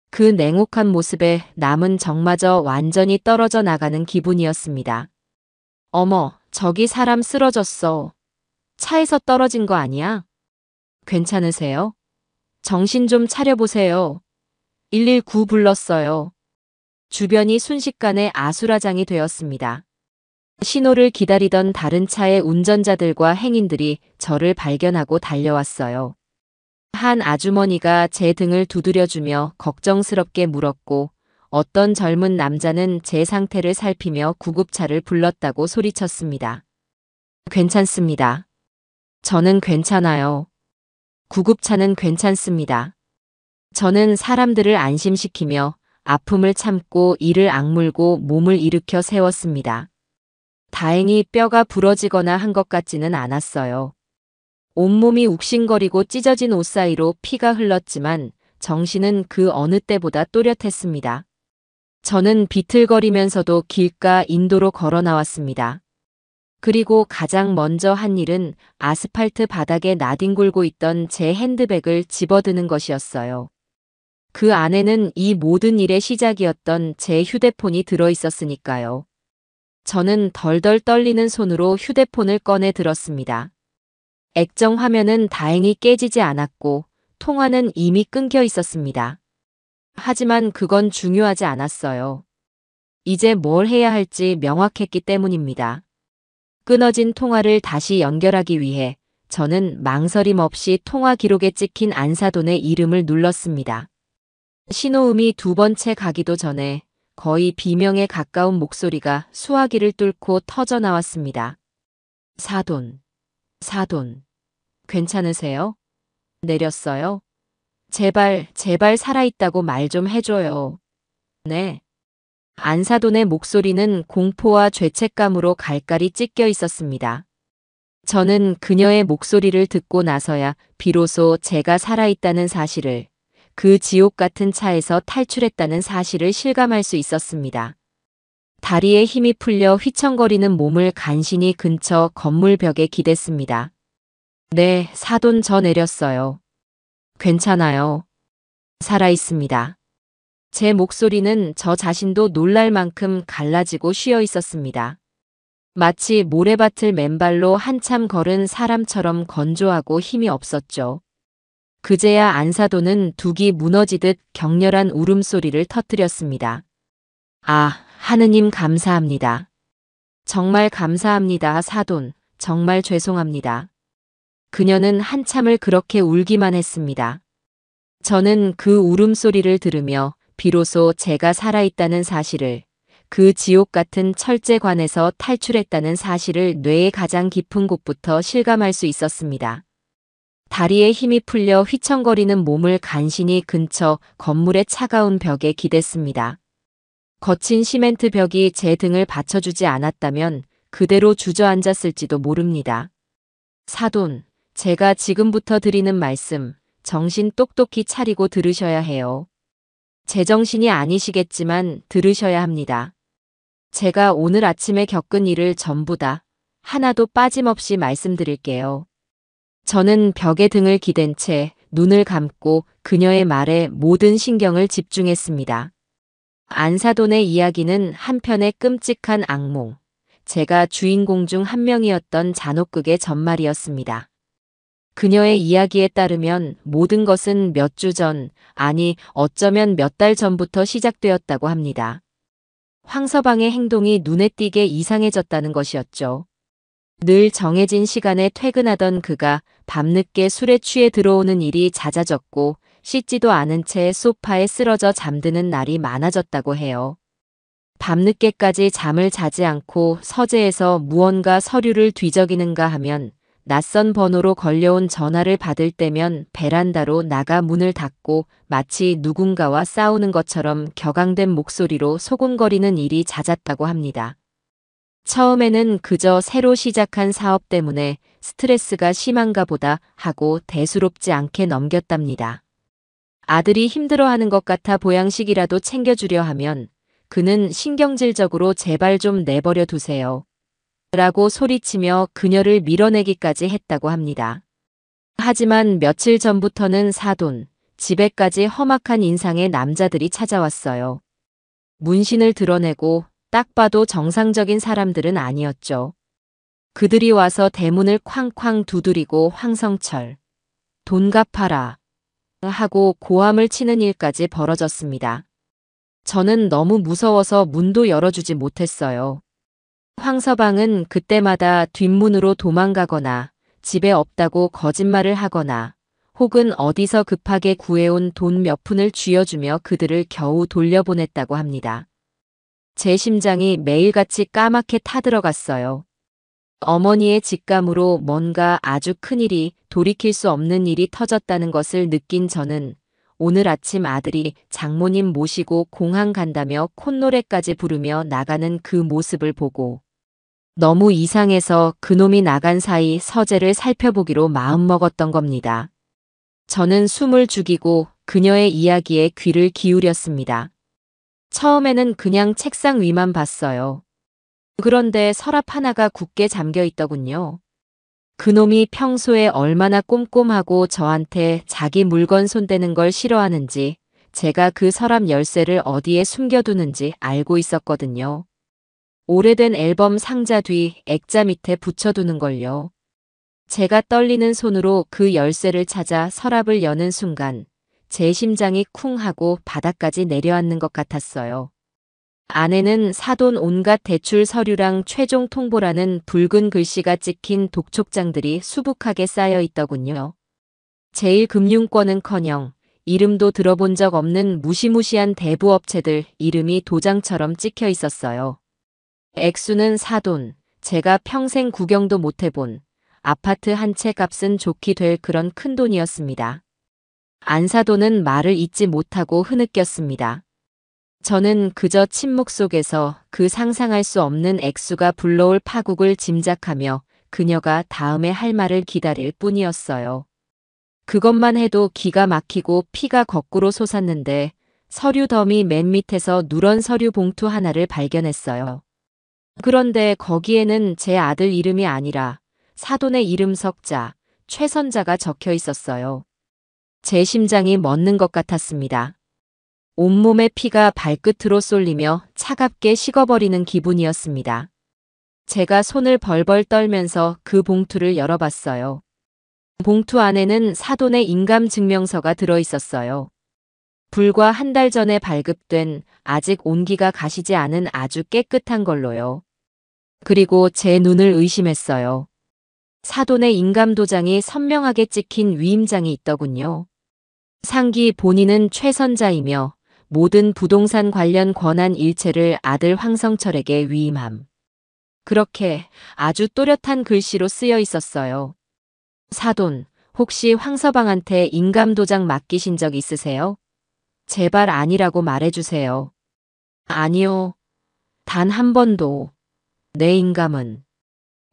그 냉혹한 모습에 남은 정마저 완전히 떨어져 나가는 기분이었습니다. 어머, 저기 사람 쓰러졌어. 차에서 떨어진 거 아니야? 괜찮으세요? 정신 좀 차려보세요. 119 불렀어요. 주변이 순식간에 아수라장이 되었습니다. 신호를 기다리던 다른 차의 운전자들과 행인들이 저를 발견하고 달려왔어요. 한 아주머니가 제 등을 두드려주며 걱정스럽게 물었고 어떤 젊은 남자는 제 상태를 살피며 구급차를 불렀다고 소리쳤습니다. 괜찮습니다. 저는 괜찮아요. 구급차는 괜찮습니다. 저는 사람들을 안심시키며 아픔을 참고 이를 악물고 몸을 일으켜 세웠습니다. 다행히 뼈가 부러지거나 한 것 같지는 않았어요. 온몸이 욱신거리고 찢어진 옷 사이로 피가 흘렀지만 정신은 그 어느 때보다 또렷했습니다. 저는 비틀거리면서도 길가 인도로 걸어 나왔습니다. 그리고 가장 먼저 한 일은 아스팔트 바닥에 나뒹굴고 있던 제 핸드백을 집어드는 것이었어요. 그 안에는 이 모든 일의 시작이었던 제 휴대폰이 들어 있었으니까요. 저는 덜덜 떨리는 손으로 휴대폰을 꺼내 들었습니다. 액정 화면은 다행히 깨지지 않았고 통화는 이미 끊겨 있었습니다. 하지만 그건 중요하지 않았어요. 이제 뭘 해야 할지 명확했기 때문입니다. 끊어진 통화를 다시 연결하기 위해 저는 망설임 없이 통화 기록에 찍힌 안사돈의 이름을 눌렀습니다. 신호음이 두 번째 가기도 전에 거의 비명에 가까운 목소리가 수화기를 뚫고 터져 나왔습니다. 사돈, 사돈, 괜찮으세요? 내렸어요? 제발 살아있다고 말 좀 해줘요. 네. 안사돈의 목소리는 공포와 죄책감으로 갈갈이 찢겨 있었습니다. 저는 그녀의 목소리를 듣고 나서야 비로소 제가 살아있다는 사실을, 그 지옥 같은 차에서 탈출했다는 사실을 실감할 수 있었습니다. 다리에 힘이 풀려 휘청거리는 몸을 간신히 근처 건물 벽에 기댔습니다. 네, 사돈 저 내렸어요. 괜찮아요. 살아있습니다. 제 목소리는 저 자신도 놀랄 만큼 갈라지고 쉬어 있었습니다. 마치 모래밭을 맨발로 한참 걸은 사람처럼 건조하고 힘이 없었죠. 그제야 안사돈은 둑이 무너지듯 격렬한 울음소리를 터뜨렸습니다. 아, 하느님 감사합니다. 정말 감사합니다, 사돈. 정말 죄송합니다. 그녀는 한참을 그렇게 울기만 했습니다. 저는 그 울음소리를 들으며 비로소 제가 살아있다는 사실을, 그 지옥 같은 철제관에서 탈출했다는 사실을 뇌의 가장 깊은 곳부터 실감할 수 있었습니다. 다리에 힘이 풀려 휘청거리는 몸을 간신히 근처 건물의 차가운 벽에 기댔습니다. 거친 시멘트 벽이 제 등을 받쳐주지 않았다면 그대로 주저앉았을지도 모릅니다. 사돈, 제가 지금부터 드리는 말씀, 정신 똑똑히 차리고 들으셔야 해요. 제정신이 아니시겠지만 들으셔야 합니다. 제가 오늘 아침에 겪은 일을 전부 다 하나도 빠짐없이 말씀드릴게요. 저는 벽에 등을 기댄 채 눈을 감고 그녀의 말에 모든 신경을 집중했습니다. 안사돈의 이야기는 한편의 끔찍한 악몽, 제가 주인공 중 한 명이었던 잔혹극의 전말이었습니다. 그녀의 이야기에 따르면 모든 것은 몇 주 전, 아니 어쩌면 몇 달 전부터 시작되었다고 합니다. 황서방의 행동이 눈에 띄게 이상해졌다는 것이었죠. 늘 정해진 시간에 퇴근하던 그가 밤늦게 술에 취해 들어오는 일이 잦아졌고 씻지도 않은 채 소파에 쓰러져 잠드는 날이 많아졌다고 해요. 밤늦게까지 잠을 자지 않고 서재에서 무언가 서류를 뒤적이는가 하면 낯선 번호로 걸려온 전화를 받을 때면 베란다로 나가 문을 닫고 마치 누군가와 싸우는 것처럼 격앙된 목소리로 소곤거리는 일이 잦았다고 합니다. 처음에는 그저 새로 시작한 사업 때문에 스트레스가 심한가 보다 하고 대수롭지 않게 넘겼답니다. 아들이 힘들어하는 것 같아 보양식이라도 챙겨주려 하면 그는 신경질적으로 제발 좀 내버려 두세요. 라고 소리치며 그녀를 밀어내기까지 했다고 합니다. 하지만 며칠 전부터는 사돈, 집에까지 험악한 인상의 남자들이 찾아왔어요. 문신을 드러내고 딱 봐도 정상적인 사람들은 아니었죠. 그들이 와서 대문을 쾅쾅 두드리고 황성철, 돈 갚아라 하고 고함을 치는 일까지 벌어졌습니다. 저는 너무 무서워서 문도 열어주지 못했어요. 황서방은 그때마다 뒷문으로 도망가거나 집에 없다고 거짓말을 하거나 혹은 어디서 급하게 구해온 돈 몇 푼을 쥐어주며 그들을 겨우 돌려보냈다고 합니다. 제 심장이 매일같이 까맣게 타들어갔어요. 어머니의 직감으로 뭔가 아주 큰일이 돌이킬 수 없는 일이 터졌다는 것을 느낀 저는 오늘 아침 아들이 장모님 모시고 공항 간다며 콧노래까지 부르며 나가는 그 모습을 보고 너무 이상해서 그놈이 나간 사이 서재를 살펴보기로 마음먹었던 겁니다. 저는 숨을 죽이고 그녀의 이야기에 귀를 기울였습니다. 처음에는 그냥 책상 위만 봤어요. 그런데 서랍 하나가 굳게 잠겨 있더군요. 그놈이 평소에 얼마나 꼼꼼하고 저한테 자기 물건 손대는 걸 싫어하는지 제가 그 서랍 열쇠를 어디에 숨겨두는지 알고 있었거든요. 오래된 앨범 상자 뒤 액자 밑에 붙여두는걸요. 제가 떨리는 손으로 그 열쇠를 찾아 서랍을 여는 순간 제 심장이 쿵 하고 바닥까지 내려앉는 것 같았어요. 안에는 사돈 온갖 대출 서류랑 최종 통보라는 붉은 글씨가 찍힌 독촉장들이 수북하게 쌓여 있더군요. 제1금융권은커녕 이름도 들어본 적 없는 무시무시한 대부업체들 이름이 도장처럼 찍혀 있었어요. 액수는 사돈, 제가 평생 구경도 못 해본 아파트 한 채 값은 좋게 될 그런 큰 돈이었습니다. 안사돈은 말을 잇지 못하고 흐느꼈습니다. 저는 그저 침묵 속에서 그 상상할 수 없는 액수가 불러올 파국을 짐작하며 그녀가 다음에 할 말을 기다릴 뿐이었어요. 그것만 해도 기가 막히고 피가 거꾸로 솟았는데 서류 더미 맨 밑에서 누런 서류 봉투 하나를 발견했어요. 그런데 거기에는 제 아들 이름이 아니라 사돈의 이름 석자, 최선자가 적혀 있었어요. 제 심장이 멎는 것 같았습니다. 온몸의 피가 발끝으로 쏠리며 차갑게 식어버리는 기분이었습니다. 제가 손을 벌벌 떨면서 그 봉투를 열어봤어요. 봉투 안에는 사돈의 인감증명서가 들어있었어요. 불과 한 달 전에 발급된 아직 온기가 가시지 않은 아주 깨끗한 걸로요. 그리고 제 눈을 의심했어요. 사돈의 인감도장이 선명하게 찍힌 위임장이 있더군요. 상기 본인은 최선자이며 모든 부동산 관련 권한 일체를 아들 황성철에게 위임함. 그렇게 아주 또렷한 글씨로 쓰여 있었어요. 사돈, 혹시 황서방한테 인감도장 맡기신 적 있으세요? 제발 아니라고 말해주세요. 아니요. 단 한 번도. 내 인감은.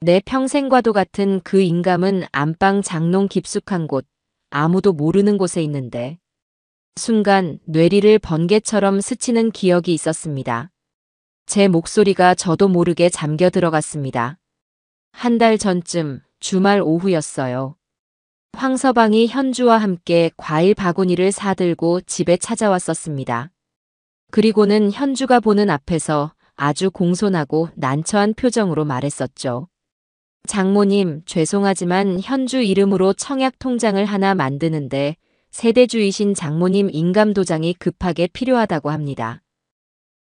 내 평생과도 같은 그 인감은 안방 장롱 깊숙한 곳, 아무도 모르는 곳에 있는데. 순간 뇌리를 번개처럼 스치는 기억이 있었습니다. 제 목소리가 저도 모르게 잠겨 들어갔습니다. 한 달 전쯤 주말 오후였어요. 황서방이 현주와 함께 과일 바구니를 사들고 집에 찾아왔었습니다. 그리고는 현주가 보는 앞에서 아주 공손하고 난처한 표정으로 말했었죠. 장모님, 죄송하지만 현주 이름으로 청약 통장을 하나 만드는데 세대주이신 장모님 인감도장이 급하게 필요하다고 합니다.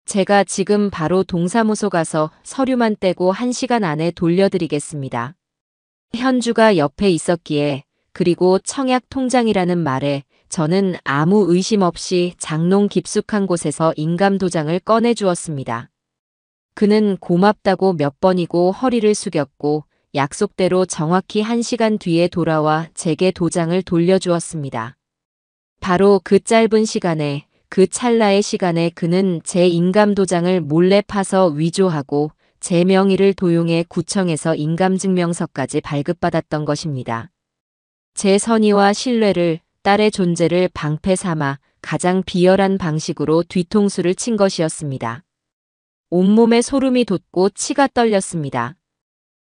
제가 지금 바로 동사무소 가서 서류만 떼고 1시간 안에 돌려드리겠습니다. 현주가 옆에 있었기에, 그리고 청약 통장이라는 말에 저는 아무 의심 없이 장롱 깊숙한 곳에서 인감 도장을 꺼내 주었습니다. 그는 고맙다고 몇 번이고 허리를 숙였고 약속대로 정확히 1시간 뒤에 돌아와 제게 도장을 돌려주었습니다. 바로 그 짧은 시간에, 그 찰나의 시간에 그는 제 인감 도장을 몰래 파서 위조하고 제 명의를 도용해 구청에서 인감증명서까지 발급받았던 것입니다. 제 선의와 신뢰를, 딸의 존재를 방패 삼아 가장 비열한 방식으로 뒤통수를 친 것이었습니다. 온몸에 소름이 돋고 치가 떨렸습니다.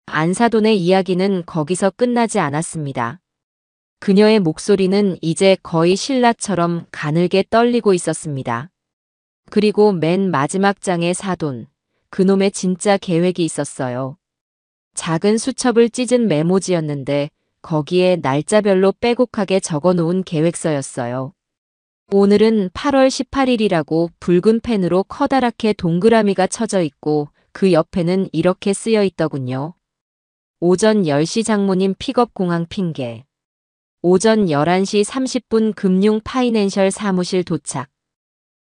안사돈의 이야기는 거기서 끝나지 않았습니다. 그녀의 목소리는 이제 거의 신라처럼 가늘게 떨리고 있었습니다. 그리고 맨 마지막 장의 사돈, 그놈의 진짜 계획이 있었어요. 작은 수첩을 찢은 메모지였는데 거기에 날짜별로 빼곡하게 적어놓은 계획서였어요. 오늘은 8월 18일이라고 붉은 펜으로 커다랗게 동그라미가 쳐져 있고 그 옆에는 이렇게 쓰여 있더군요. 오전 10시 장모님 픽업 공항 핑계. 오전 11시 30분 금융 파이낸셜 사무실 도착.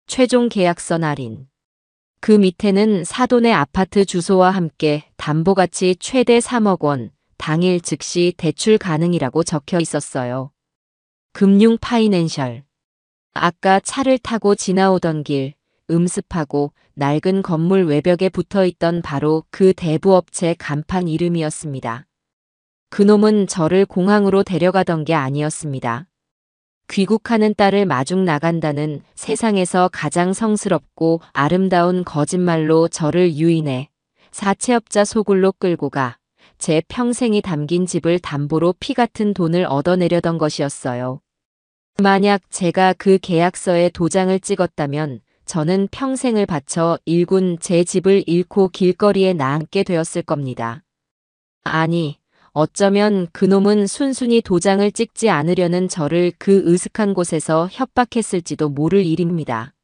최종 계약서 날인. 그 밑에는 사돈의 아파트 주소와 함께 담보가치 최대 3억 원, 당일 즉시 대출 가능이라고 적혀 있었어요. 금융 파이낸셜. 아까 차를 타고 지나오던 길, 음습하고 낡은 건물 외벽에 붙어있던 바로 그 대부업체 간판 이름이었습니다. 그놈은 저를 공항으로 데려가던 게 아니었습니다. 귀국하는 딸을 마중 나간다는 세상에서 가장 성스럽고 아름다운 거짓말로 저를 유인해 사채업자 소굴로 끌고 가 제 평생이 담긴 집을 담보로 피 같은 돈을 얻어내려던 것이었어요. 만약 제가 그 계약서에 도장을 찍었다면 저는 평생을 바쳐 일군 제 집을 잃고 길거리에 나앉게 되었을 겁니다. 아니, 어쩌면 그놈은 순순히 도장을 찍지 않으려는 저를 그 으슥한 곳에서 협박했을지도 모를 일입니다.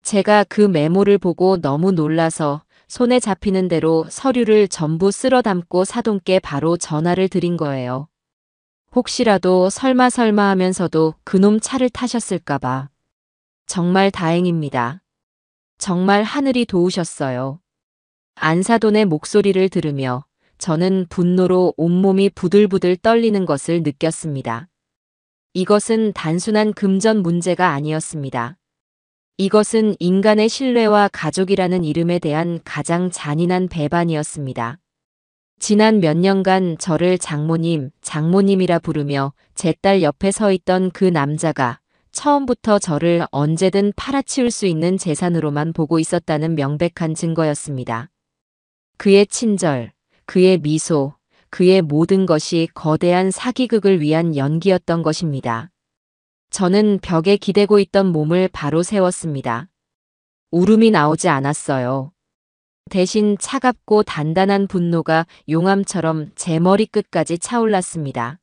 제가 그 메모를 보고 너무 놀라서 손에 잡히는 대로 서류를 전부 쓸어 담고 사돈께 바로 전화를 드린 거예요. 혹시라도 설마 하면서도 그놈 차를 타셨을까봐. 정말 다행입니다. 정말 하늘이 도우셨어요. 안사돈의 목소리를 들으며 저는 분노로 온몸이 부들부들 떨리는 것을 느꼈습니다. 이것은 단순한 금전 문제가 아니었습니다. 이것은 인간의 신뢰와 가족이라는 이름에 대한 가장 잔인한 배반이었습니다. 지난 몇 년간 저를 장모님, 장모님이라 부르며 제 딸 옆에 서 있던 그 남자가 처음부터 저를 언제든 팔아치울 수 있는 재산으로만 보고 있었다는 명백한 증거였습니다. 그의 친절, 그의 미소, 그의 모든 것이 거대한 사기극을 위한 연기였던 것입니다. 저는 벽에 기대고 있던 몸을 바로 세웠습니다. 울음이 나오지 않았어요. 대신 차갑고 단단한 분노가 용암처럼 제 머리끝까지 차올랐습니다.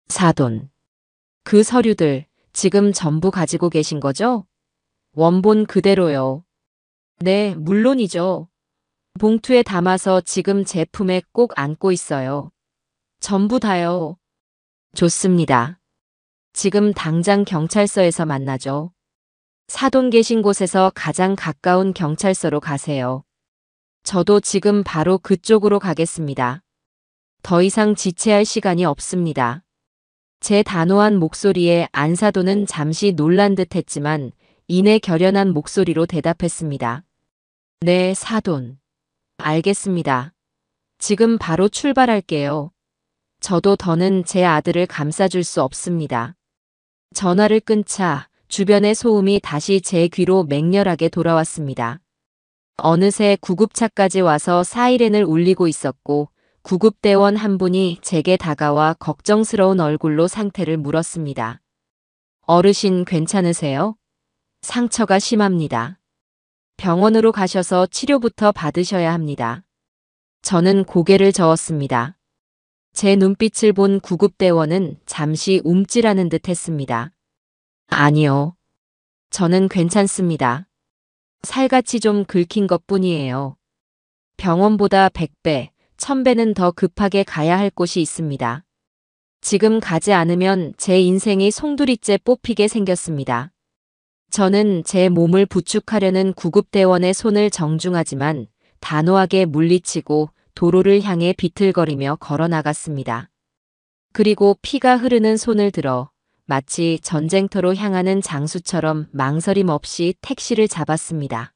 사돈. 그 서류들 지금 전부 가지고 계신 거죠? 원본 그대로요. 네, 물론이죠. 봉투에 담아서 지금 제 품에 꼭 안고 있어요. 전부 다요. 좋습니다. 지금 당장 경찰서에서 만나죠. 사돈 계신 곳에서 가장 가까운 경찰서로 가세요. 저도 지금 바로 그쪽으로 가겠습니다. 더 이상 지체할 시간이 없습니다. 제 단호한 목소리에 안사돈은 잠시 놀란 듯 했지만 이내 결연한 목소리로 대답했습니다. 네, 사돈. 알겠습니다. 지금 바로 출발할게요. 저도 더는 제 아들을 감싸줄 수 없습니다. 전화를 끊자 주변의 소음이 다시 제 귀로 맹렬하게 돌아왔습니다. 어느새 구급차까지 와서 사이렌을 울리고 있었고 구급대원 한 분이 제게 다가와 걱정스러운 얼굴로 상태를 물었습니다. 어르신 괜찮으세요? 상처가 심합니다. 병원으로 가셔서 치료부터 받으셔야 합니다. 저는 고개를 저었습니다. 제 눈빛을 본 구급대원은 잠시 움찔하는 듯 했습니다. 아니요. 저는 괜찮습니다. 살같이 좀 긁힌 것뿐이에요. 병원보다 100배, 천배는 더 급하게 가야 할 곳이 있습니다. 지금 가지 않으면 제 인생이 송두리째 뽑히게 생겼습니다. 저는 제 몸을 부축하려는 구급대원의 손을 정중하지만 단호하게 물리치고 도로를 향해 비틀거리며 걸어 나갔습니다. 그리고 피가 흐르는 손을 들어 마치 전쟁터로 향하는 장수처럼 망설임 없이 택시를 잡았습니다.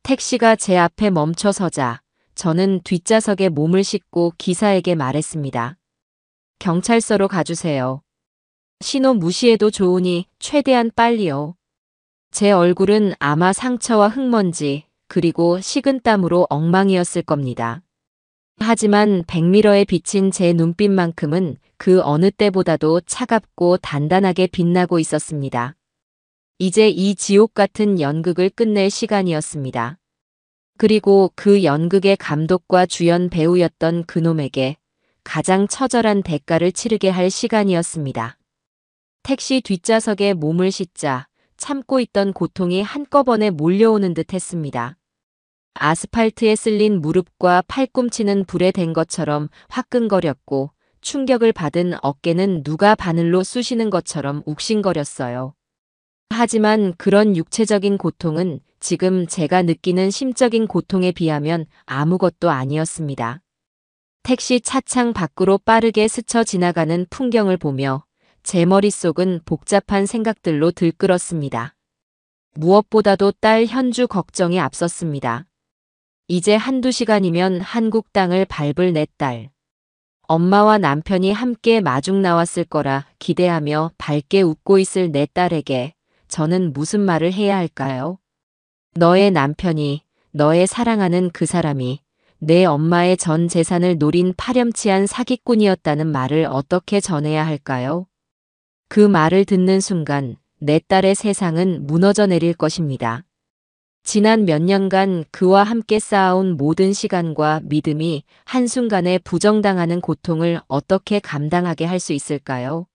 택시가 제 앞에 멈춰 서자 저는 뒷좌석에 몸을 싣고 기사에게 말했습니다. 경찰서로 가주세요. 신호 무시해도 좋으니 최대한 빨리요. 제 얼굴은 아마 상처와 흙먼지 그리고 식은땀으로 엉망이었을 겁니다. 하지만 백미러에 비친 제 눈빛만큼은 그 어느 때보다도 차갑고 단단하게 빛나고 있었습니다. 이제 이 지옥 같은 연극을 끝낼 시간이었습니다. 그리고 그 연극의 감독과 주연 배우였던 그놈에게 가장 처절한 대가를 치르게 할 시간이었습니다. 택시 뒷좌석에 몸을 싣자 참고 있던 고통이 한꺼번에 몰려오는 듯 했습니다. 아스팔트에 쓸린 무릎과 팔꿈치는 불에 댄 것처럼 화끈거렸고 충격을 받은 어깨는 누가 바늘로 쑤시는 것처럼 욱신거렸어요. 하지만 그런 육체적인 고통은 지금 제가 느끼는 심적인 고통에 비하면 아무것도 아니었습니다. 택시 차창 밖으로 빠르게 스쳐 지나가는 풍경을 보며 제 머릿속은 복잡한 생각들로 들끓었습니다. 무엇보다도 딸 현주 걱정이 앞섰습니다. 이제 한두 시간이면 한국 땅을 밟을 내 딸. 엄마와 남편이 함께 마중 나왔을 거라 기대하며 밝게 웃고 있을 내 딸에게 저는 무슨 말을 해야 할까요? 너의 남편이, 너의 사랑하는 그 사람이 내 엄마의 전 재산을 노린 파렴치한 사기꾼이었다는 말을 어떻게 전해야 할까요? 그 말을 듣는 순간 내 딸의 세상은 무너져 내릴 것입니다. 지난 몇 년간 그와 함께 쌓아온 모든 시간과 믿음이 한순간에 부정당하는 고통을 어떻게 감당하게 할 수 있을까요?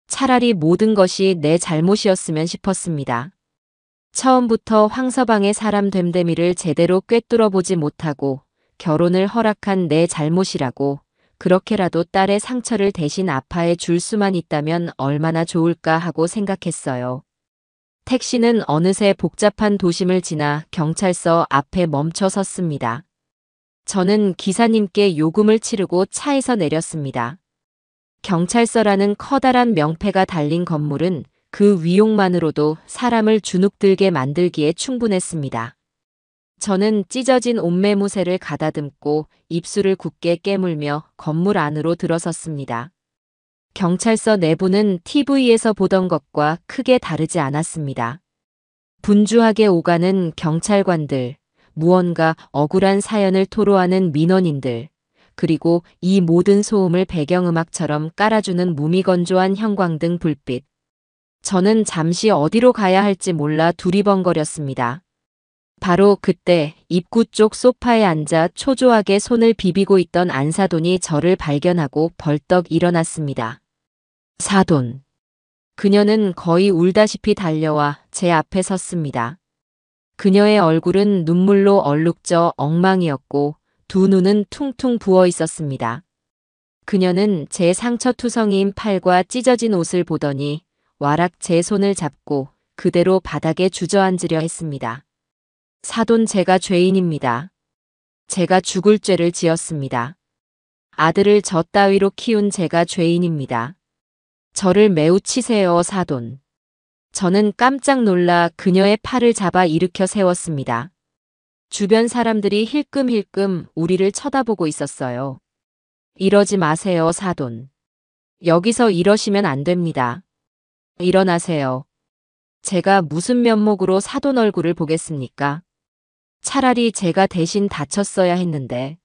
차라리 모든 것이 내 잘못이었으면 싶었습니다. 처음부터 황서방의 사람 됨됨이를 제대로 꿰뚫어 보지 못하고 결혼을 허락한 내 잘못이라고 그렇게라도 딸의 상처를 대신 아파해 줄 수만 있다면 얼마나 좋을까 하고 생각했어요. 택시는 어느새 복잡한 도심을 지나 경찰서 앞에 멈춰 섰습니다. 저는 기사님께 요금을 치르고 차에서 내렸습니다. 경찰서라는 커다란 명패가 달린 건물은 그 위용만으로도 사람을 주눅들게 만들기에 충분했습니다. 저는 찢어진 옷매무새를 가다듬고 입술을 굳게 깨물며 건물 안으로 들어섰습니다. 경찰서 내부는 TV에서 보던 것과 크게 다르지 않았습니다. 분주하게 오가는 경찰관들, 무언가 억울한 사연을 토로하는 민원인들, 그리고 이 모든 소음을 배경음악처럼 깔아주는 무미건조한 형광등 불빛. 저는 잠시 어디로 가야 할지 몰라 두리번거렸습니다. 바로 그때 입구 쪽 소파에 앉아 초조하게 손을 비비고 있던 안사돈이 저를 발견하고 벌떡 일어났습니다. 사돈. 그녀는 거의 울다시피 달려와 제 앞에 섰습니다. 그녀의 얼굴은 눈물로 얼룩져 엉망이었고 두 눈은 퉁퉁 부어 있었습니다. 그녀는 제 상처투성이인 팔과 찢어진 옷을 보더니 와락 제 손을 잡고 그대로 바닥에 주저앉으려 했습니다. 사돈, 제가 죄인입니다. 제가 죽을 죄를 지었습니다. 아들을 저 따위로 키운 제가 죄인입니다. 저를 매우 치세요, 사돈. 저는 깜짝 놀라 그녀의 팔을 잡아 일으켜 세웠습니다. 주변 사람들이 힐끔힐끔 우리를 쳐다보고 있었어요. 이러지 마세요, 사돈. 여기서 이러시면 안 됩니다. 일어나세요. 제가 무슨 면목으로 사돈 얼굴을 보겠습니까? 차라리 제가 대신 다쳤어야 했는데.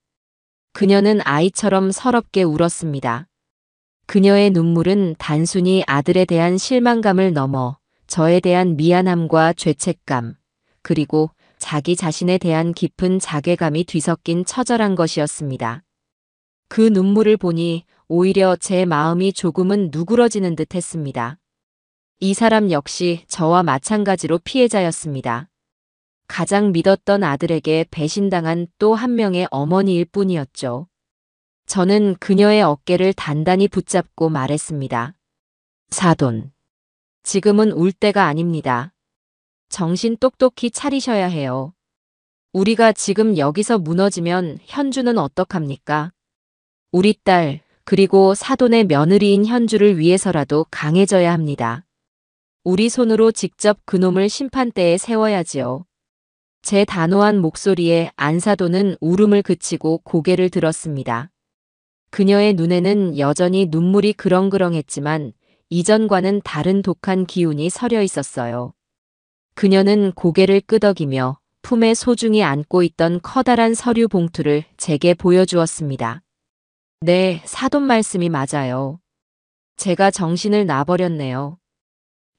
그녀는 아이처럼 서럽게 울었습니다. 그녀의 눈물은 단순히 아들에 대한 실망감을 넘어 저에 대한 미안함과 죄책감, 그리고 자기 자신에 대한 깊은 자괴감이 뒤섞인 처절한 것이었습니다. 그 눈물을 보니 오히려 제 마음이 조금은 누그러지는 듯 했습니다. 이 사람 역시 저와 마찬가지로 피해자였습니다. 가장 믿었던 아들에게 배신당한 또 한 명의 어머니일 뿐이었죠. 저는 그녀의 어깨를 단단히 붙잡고 말했습니다. 사돈. 지금은 울 때가 아닙니다. 정신 똑똑히 차리셔야 해요. 우리가 지금 여기서 무너지면 현주는 어떡합니까? 우리 딸, 그리고 사돈의 며느리인 현주를 위해서라도 강해져야 합니다. 우리 손으로 직접 그놈을 심판대에 세워야지요. 제 단호한 목소리에 안사돈은 울음을 그치고 고개를 들었습니다. 그녀의 눈에는 여전히 눈물이 그렁그렁했지만 이전과는 다른 독한 기운이 서려 있었어요. 그녀는 고개를 끄덕이며 품에 소중히 안고 있던 커다란 서류 봉투를 제게 보여주었습니다. 네, 사돈 말씀이 맞아요. 제가 정신을 놔버렸네요.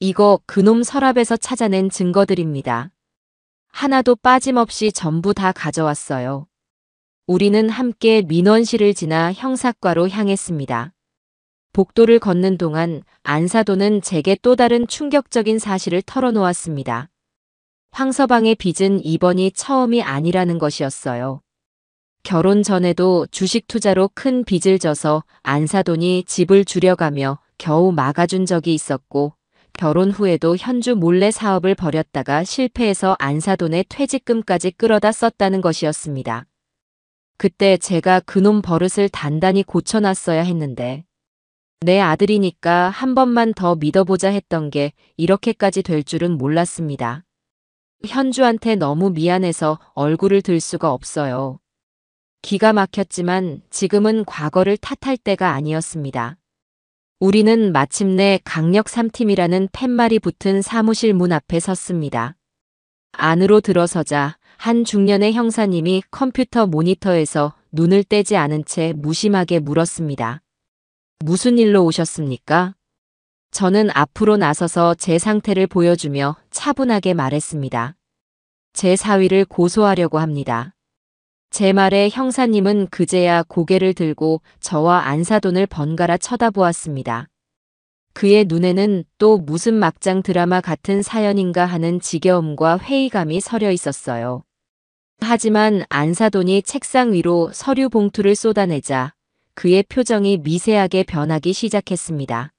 이거 그놈 서랍에서 찾아낸 증거들입니다. 하나도 빠짐없이 전부 다 가져왔어요. 우리는 함께 민원실을 지나 형사과로 향했습니다. 복도를 걷는 동안 안사돈은 제게 또 다른 충격적인 사실을 털어놓았습니다. 황서방의 빚은 이번이 처음이 아니라는 것이었어요. 결혼 전에도 주식 투자로 큰 빚을 져서 안사돈이 집을 줄여가며 겨우 막아준 적이 있었고, 결혼 후에도 현주 몰래 사업을 벌였다가 실패해서 안사돈의 퇴직금까지 끌어다 썼다는 것이었습니다. 그때 제가 그놈 버릇을 단단히 고쳐놨어야 했는데, 내 아들이니까 한 번만 더 믿어보자 했던 게 이렇게까지 될 줄은 몰랐습니다. 현주한테 너무 미안해서 얼굴을 들 수가 없어요. 기가 막혔지만 지금은 과거를 탓할 때가 아니었습니다. 우리는 마침내 강력 3팀이라는 팻말이 붙은 사무실 문 앞에 섰습니다. 안으로 들어서자 한 중년의 형사님이 컴퓨터 모니터에서 눈을 떼지 않은 채 무심하게 물었습니다. 무슨 일로 오셨습니까? 저는 앞으로 나서서 제 상태를 보여주며 차분하게 말했습니다. 제 사위를 고소하려고 합니다. 제 말에 형사님은 그제야 고개를 들고 저와 안사돈을 번갈아 쳐다보았습니다. 그의 눈에는 또 무슨 막장 드라마 같은 사연인가 하는 지겨움과 회의감이 서려 있었어요. 하지만 안사돈이 책상 위로 서류 봉투를 쏟아내자 그의 표정이 미세하게 변하기 시작했습니다.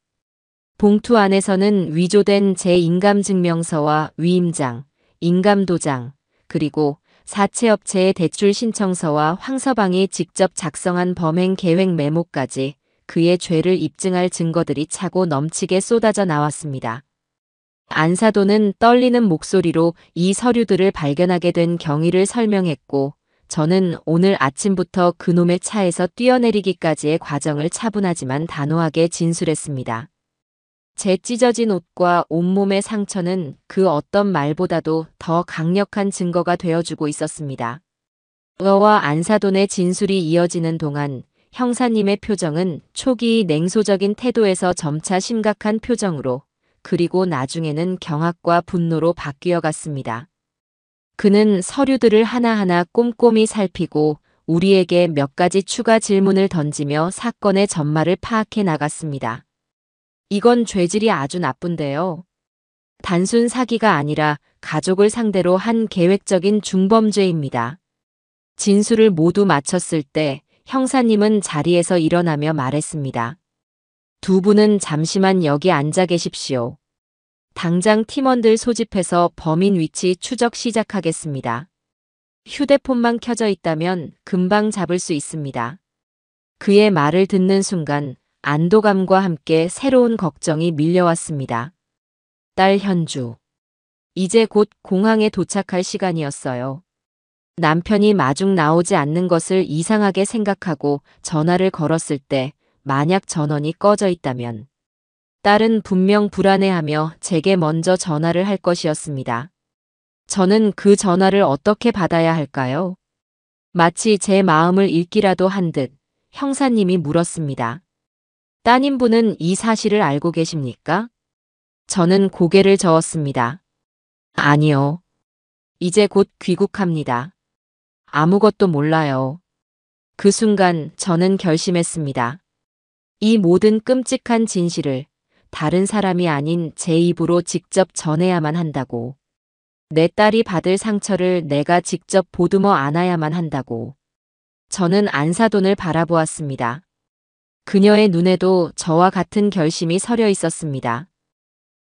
봉투 안에서는 위조된 제 인감증명서와 위임장, 인감도장, 그리고 사채업체의 대출 신청서와 황서방이 직접 작성한 범행 계획 메모까지 그의 죄를 입증할 증거들이 차고 넘치게 쏟아져 나왔습니다. 안사돈은 떨리는 목소리로 이 서류들을 발견하게 된 경위를 설명했고, 저는 오늘 아침부터 그놈의 차에서 뛰어내리기까지의 과정을 차분하지만 단호하게 진술했습니다. 제 찢어진 옷과 온몸의 상처는 그 어떤 말보다도 더 강력한 증거가 되어주고 있었습니다. 저와 안사돈의 진술이 이어지는 동안 형사님의 표정은 초기 냉소적인 태도에서 점차 심각한 표정으로, 그리고 나중에는 경악과 분노로 바뀌어 갔습니다. 그는 서류들을 하나하나 꼼꼼히 살피고 우리에게 몇 가지 추가 질문을 던지며 사건의 전말을 파악해 나갔습니다. 이건 죄질이 아주 나쁜데요. 단순 사기가 아니라 가족을 상대로 한 계획적인 중범죄입니다. 진술을 모두 마쳤을 때 형사님은 자리에서 일어나며 말했습니다. 두 분은 잠시만 여기 앉아 계십시오. 당장 팀원들 소집해서 범인 위치 추적 시작하겠습니다. 휴대폰만 켜져 있다면 금방 잡을 수 있습니다. 그의 말을 듣는 순간 안도감과 함께 새로운 걱정이 밀려왔습니다. 딸 현주. 이제 곧 공항에 도착할 시간이었어요. 남편이 마중 나오지 않는 것을 이상하게 생각하고 전화를 걸었을 때 만약 전원이 꺼져 있다면 딸은 분명 불안해하며 제게 먼저 전화를 할 것이었습니다. 저는 그 전화를 어떻게 받아야 할까요? 마치 제 마음을 읽기라도 한 듯 형사님이 물었습니다. 따님분은 이 사실을 알고 계십니까? 저는 고개를 저었습니다. 아니요. 이제 곧 귀국합니다. 아무것도 몰라요. 그 순간 저는 결심했습니다. 이 모든 끔찍한 진실을 다른 사람이 아닌 제 입으로 직접 전해야만 한다고. 내 딸이 받을 상처를 내가 직접 보듬어 안아야만 한다고. 저는 안사돈을 바라보았습니다. 그녀의 눈에도 저와 같은 결심이 서려 있었습니다.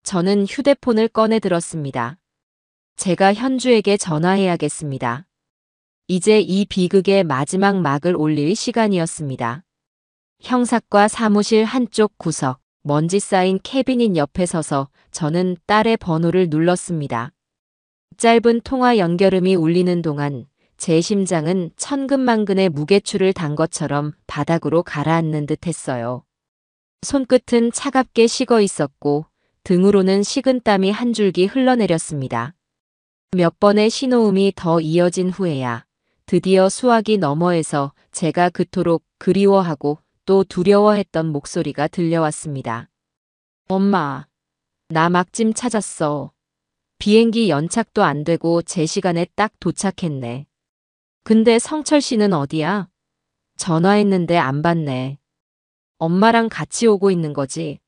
저는 휴대폰을 꺼내 들었습니다. 제가 현주에게 전화해야겠습니다. 이제 이 비극의 마지막 막을 올릴 시간이었습니다. 형사과 사무실 한쪽 구석, 먼지 쌓인 캐비닛 옆에 서서 저는 딸의 번호를 눌렀습니다. 짧은 통화 연결음이 울리는 동안 제 심장은 천근만근의 무게추를 단 것처럼 바닥으로 가라앉는 듯 했어요. 손끝은 차갑게 식어 있었고 등으로는 식은땀이 한 줄기 흘러내렸습니다. 몇 번의 신호음이 더 이어진 후에야 드디어 수화기 너머에서 제가 그토록 그리워하고 또 두려워했던 목소리가 들려왔습니다. 엄마, 나 막짐 찾았어. 비행기 연착도 안 되고 제 시간에 딱 도착했네. 근데 성철 씨는 어디야? 전화했는데 안 받네. 엄마랑 같이 오고 있는 거지?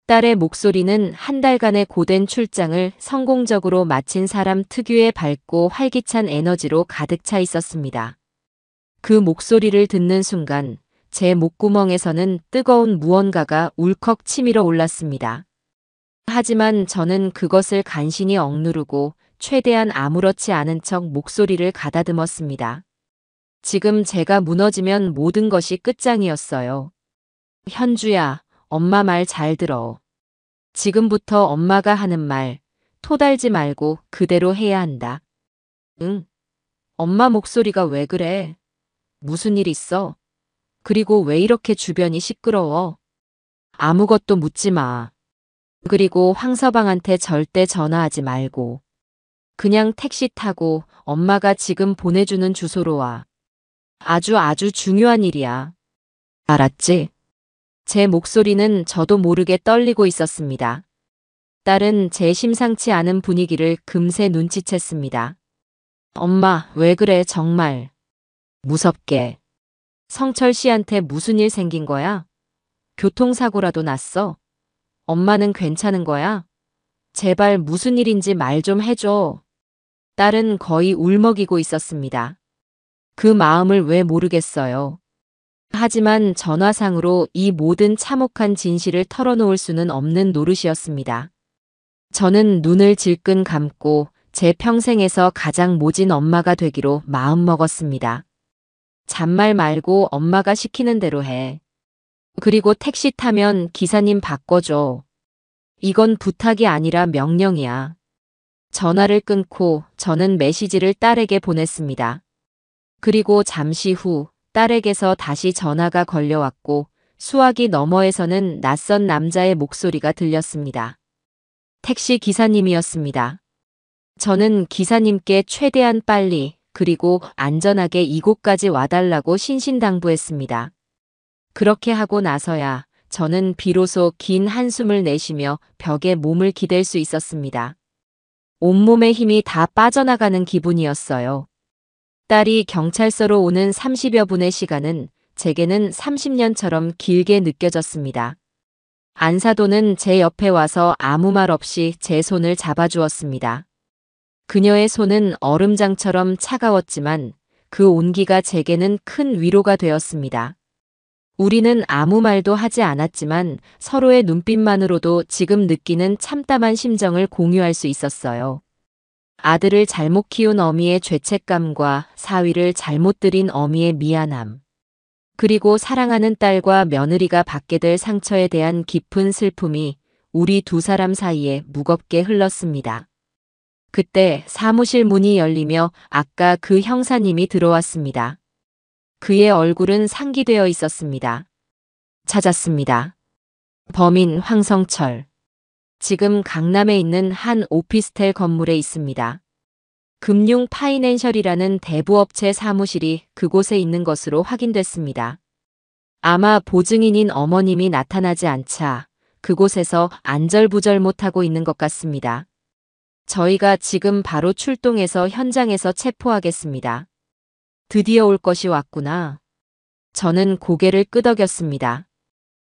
딸의 목소리는 한 달간의 고된 출장을 성공적으로 마친 사람 특유의 밝고 활기찬 에너지로 가득 차 있었습니다. 그 목소리를 듣는 순간 제 목구멍에서는 뜨거운 무언가가 울컥 치밀어 올랐습니다. 하지만 저는 그것을 간신히 억누르고 최대한 아무렇지 않은 척 목소리를 가다듬었습니다. 지금 제가 무너지면 모든 것이 끝장이었어요. 현주야, 엄마 말 잘 들어. 지금부터 엄마가 하는 말, 토달지 말고 그대로 해야 한다. 응. 엄마 목소리가 왜 그래? 무슨 일 있어? 그리고 왜 이렇게 주변이 시끄러워? 아무것도 묻지 마. 그리고 황서방한테 절대 전화하지 말고. 그냥 택시 타고 엄마가 지금 보내주는 주소로 와. 아주 중요한 일이야. 알았지? 제 목소리는 저도 모르게 떨리고 있었습니다. 딸은 제 심상치 않은 분위기를 금세 눈치챘습니다. 엄마, 왜 그래, 정말. 무섭게. 성철 씨한테 무슨 일 생긴 거야? 교통사고라도 났어? 엄마는 괜찮은 거야? 제발 무슨 일인지 말 좀 해줘. 딸은 거의 울먹이고 있었습니다. 그 마음을 왜 모르겠어요. 하지만 전화상으로 이 모든 참혹한 진실을 털어놓을 수는 없는 노릇이었습니다. 저는 눈을 질끈 감고 제 평생에서 가장 모진 엄마가 되기로 마음먹었습니다. 잔말 말고 엄마가 시키는 대로 해. 그리고 택시 타면 기사님 바꿔줘. 이건 부탁이 아니라 명령이야. 전화를 끊고 저는 메시지를 딸에게 보냈습니다. 그리고 잠시 후 딸에게서 다시 전화가 걸려왔고 수화기 너머에서는 낯선 남자의 목소리가 들렸습니다. 택시 기사님이었습니다. 저는 기사님께 최대한 빨리 그리고 안전하게 이곳까지 와달라고 신신당부했습니다. 그렇게 하고 나서야 저는 비로소 긴 한숨을 내쉬며 벽에 몸을 기댈 수 있었습니다. 온몸의 힘이 다 빠져나가는 기분이었어요. 딸이 경찰서로 오는 30여 분의 시간은 제게는 30년처럼 길게 느껴졌습니다. 안사돈은 제 옆에 와서 아무 말 없이 제 손을 잡아주었습니다. 그녀의 손은 얼음장처럼 차가웠지만 그 온기가 제게는 큰 위로가 되었습니다. 우리는 아무 말도 하지 않았지만 서로의 눈빛만으로도 지금 느끼는 참담한 심정을 공유할 수 있었어요. 아들을 잘못 키운 어미의 죄책감과 사위를 잘못 들인 어미의 미안함. 그리고 사랑하는 딸과 며느리가 받게 될 상처에 대한 깊은 슬픔이 우리 두 사람 사이에 무겁게 흘렀습니다. 그때 사무실 문이 열리며 아까 그 형사님이 들어왔습니다. 그의 얼굴은 상기되어 있었습니다. 찾았습니다. 범인 황성철. 지금 강남에 있는 한 오피스텔 건물에 있습니다. 금융 파이낸셜이라는 대부업체 사무실이 그곳에 있는 것으로 확인됐습니다. 아마 보증인인 어머님이 나타나지 않자 그곳에서 안절부절 못하고 있는 것 같습니다. 저희가 지금 바로 출동해서 현장에서 체포하겠습니다. 드디어 올 것이 왔구나. 저는 고개를 끄덕였습니다.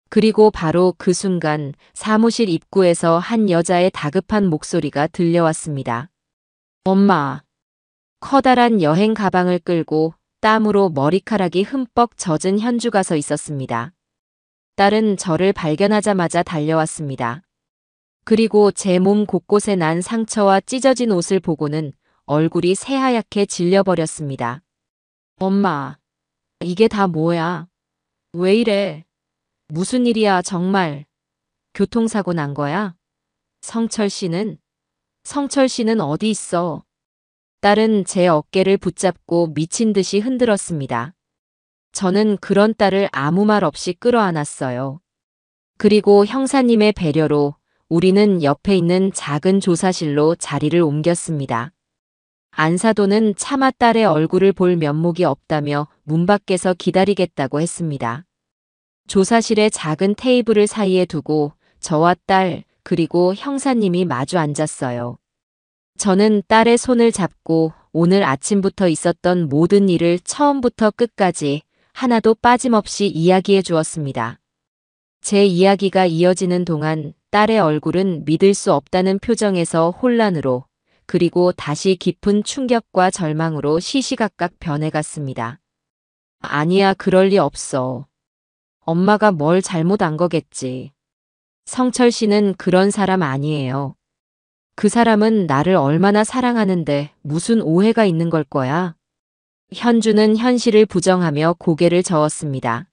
그리고 바로 그 순간 사무실 입구에서 한 여자의 다급한 목소리가 들려왔습니다. 엄마. 커다란 여행 가방을 끌고 땀으로 머리카락이 흠뻑 젖은 현주가 서 있었습니다. 딸은 저를 발견하자마자 달려왔습니다. 그리고 제 몸 곳곳에 난 상처와 찢어진 옷을 보고는 얼굴이 새하얗게 질려버렸습니다. 엄마, 이게 다 뭐야? 왜 이래? 무슨 일이야, 정말? 교통사고 난 거야? 성철 씨는? 성철 씨는 어디 있어? 딸은 제 어깨를 붙잡고 미친 듯이 흔들었습니다. 저는 그런 딸을 아무 말 없이 끌어안았어요. 그리고 형사님의 배려로 우리는 옆에 있는 작은 조사실로 자리를 옮겼습니다. 안사도는 차마 딸의 얼굴을 볼 면목이 없다며 문 밖에서 기다리겠다고 했습니다. 조사실의 작은 테이블을 사이에 두고 저와 딸 그리고 형사님이 마주 앉았어요. 저는 딸의 손을 잡고 오늘 아침부터 있었던 모든 일을 처음부터 끝까지 하나도 빠짐없이 이야기해 주었습니다. 제 이야기가 이어지는 동안 딸의 얼굴은 믿을 수 없다는 표정에서 혼란으로 그리고 다시 깊은 충격과 절망으로 시시각각 변해갔습니다. 아니야, 그럴 리 없어. 엄마가 뭘 잘못한 거겠지. 성철 씨는 그런 사람 아니에요. 그 사람은 나를 얼마나 사랑하는데 무슨 오해가 있는 걸 거야. 현주는 현실을 부정하며 고개를 저었습니다.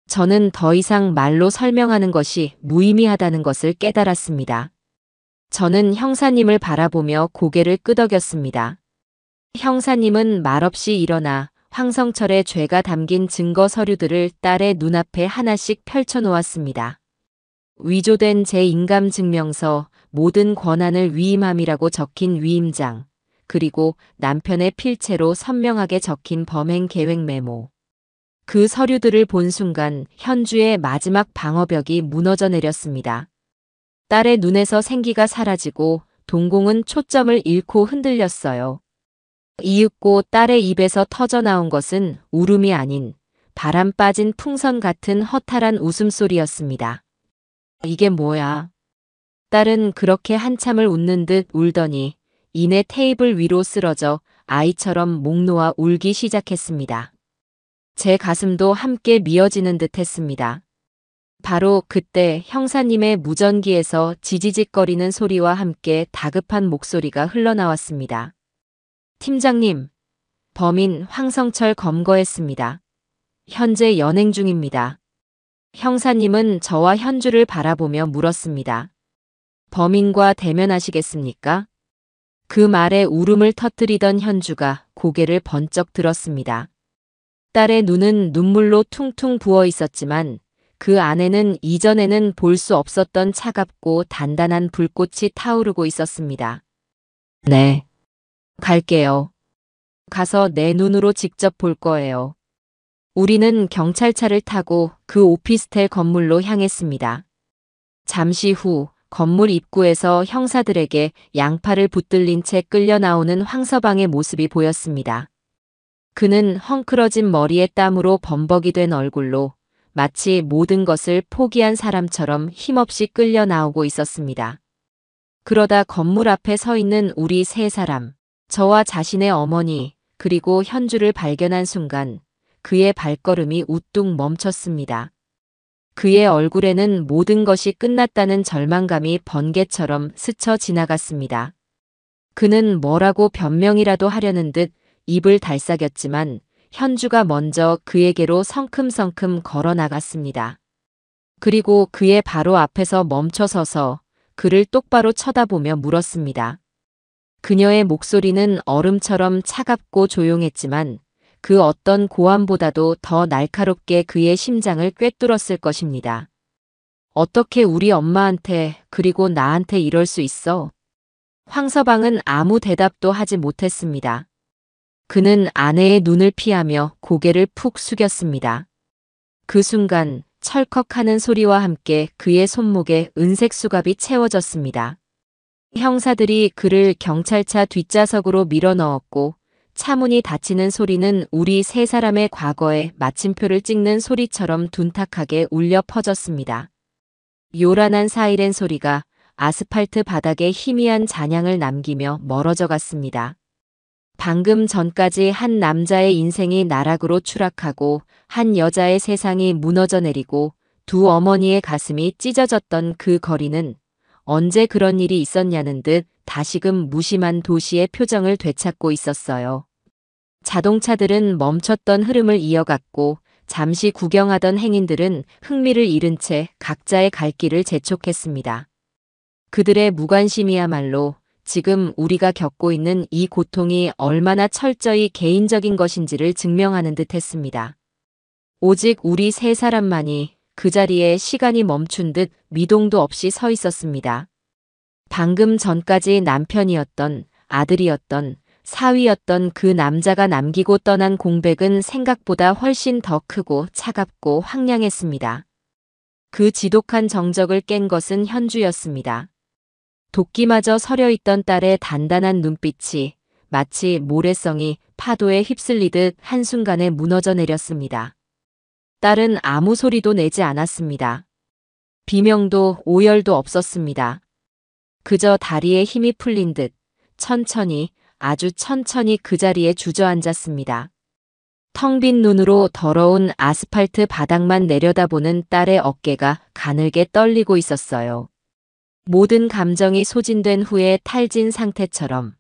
저는 더 이상 말로 설명하는 것이 무의미하다는 것을 깨달았습니다. 저는 형사님을 바라보며 고개를 끄덕였습니다. 형사님은 말없이 일어나 황성철의 죄가 담긴 증거 서류들을 딸의 눈앞에 하나씩 펼쳐놓았습니다. 위조된 제 인감증명서, 모든 권한을 위임함이라고 적힌 위임장, 그리고 남편의 필체로 선명하게 적힌 범행 계획 메모. 그 서류들을 본 순간 현주의 마지막 방어벽이 무너져 내렸습니다. 딸의 눈에서 생기가 사라지고 동공은 초점을 잃고 흔들렸어요. 이윽고 딸의 입에서 터져나온 것은 울음이 아닌 바람 빠진 풍선 같은 허탈한 웃음소리였습니다. 이게 뭐야? 딸은 그렇게 한참을 웃는 듯 울더니 이내 테이블 위로 쓰러져 아이처럼 목 놓아 울기 시작했습니다. 제 가슴도 함께 미어지는 듯 했습니다. 바로 그때 형사님의 무전기에서 지지직거리는 소리와 함께 다급한 목소리가 흘러나왔습니다. 팀장님, 범인 황성철 검거했습니다. 현재 연행 중입니다. 형사님은 저와 현주를 바라보며 물었습니다. 범인과 대면하시겠습니까? 그 말에 울음을 터뜨리던 현주가 고개를 번쩍 들었습니다. 딸의 눈은 눈물로 퉁퉁 부어 있었지만 그 안에는 이전에는 볼 수 없었던 차갑고 단단한 불꽃이 타오르고 있었습니다. 네. 갈게요. 가서 내 눈으로 직접 볼 거예요. 우리는 경찰차를 타고 그 오피스텔 건물로 향했습니다. 잠시 후 건물 입구에서 형사들에게 양팔을 붙들린 채 끌려 나오는 황서방의 모습이 보였습니다. 그는 헝클어진 머리에 땀으로 범벅이 된 얼굴로 마치 모든 것을 포기한 사람처럼 힘없이 끌려 나오고 있었습니다. 그러다 건물 앞에 서 있는 우리 세 사람, 저와 자신의 어머니, 그리고 현주를 발견한 순간 그의 발걸음이 우뚝 멈췄습니다. 그의 얼굴에는 모든 것이 끝났다는 절망감이 번개처럼 스쳐 지나갔습니다. 그는 뭐라고 변명이라도 하려는 듯 입을 달싹였지만 현주가 먼저 그에게로 성큼성큼 걸어 나갔습니다. 그리고 그의 바로 앞에서 멈춰서서 그를 똑바로 쳐다보며 물었습니다. 그녀의 목소리는 얼음처럼 차갑고 조용했지만 그 어떤 고함보다도 더 날카롭게 그의 심장을 꿰뚫었을 것입니다. 어떻게 우리 엄마한테 그리고 나한테 이럴 수 있어? 황서방은 아무 대답도 하지 못했습니다. 그는 아내의 눈을 피하며 고개를 푹 숙였습니다. 그 순간 철컥하는 소리와 함께 그의 손목에 은색 수갑이 채워졌습니다. 형사들이 그를 경찰차 뒷좌석으로 밀어 넣었고 차문이 닫히는 소리는 우리 세 사람의 과거에 마침표를 찍는 소리처럼 둔탁하게 울려 퍼졌습니다. 요란한 사이렌 소리가 아스팔트 바닥에 희미한 잔향을 남기며 멀어져 갔습니다. 방금 전까지 한 남자의 인생이 나락으로 추락하고 한 여자의 세상이 무너져 내리고 두 어머니의 가슴이 찢어졌던 그 거리는 언제 그런 일이 있었냐는 듯 다시금 무심한 도시의 표정을 되찾고 있었어요. 자동차들은 멈췄던 흐름을 이어갔고 잠시 구경하던 행인들은 흥미를 잃은 채 각자의 갈 길을 재촉했습니다. 그들의 무관심이야말로 지금 우리가 겪고 있는 이 고통이 얼마나 철저히 개인적인 것인지를 증명하는 듯 했습니다. 오직 우리 세 사람만이 그 자리에 시간이 멈춘 듯 미동도 없이 서 있었습니다. 방금 전까지 남편이었던, 아들이었던, 사위였던 그 남자가 남기고 떠난 공백은 생각보다 훨씬 더 크고 차갑고 황량했습니다. 그 지독한 정적을 깬 것은 현주였습니다. 도끼마저 서려있던 딸의 단단한 눈빛이 마치 모래성이 파도에 휩쓸리듯 한순간에 무너져 내렸습니다. 딸은 아무 소리도 내지 않았습니다. 비명도 오열도 없었습니다. 그저 다리에 힘이 풀린 듯 천천히, 아주 천천히 그 자리에 주저앉았습니다. 텅 빈 눈으로 더러운 아스팔트 바닥만 내려다보는 딸의 어깨가 가늘게 떨리고 있었어요. 모든 감정이 소진된 후에 탈진 상태처럼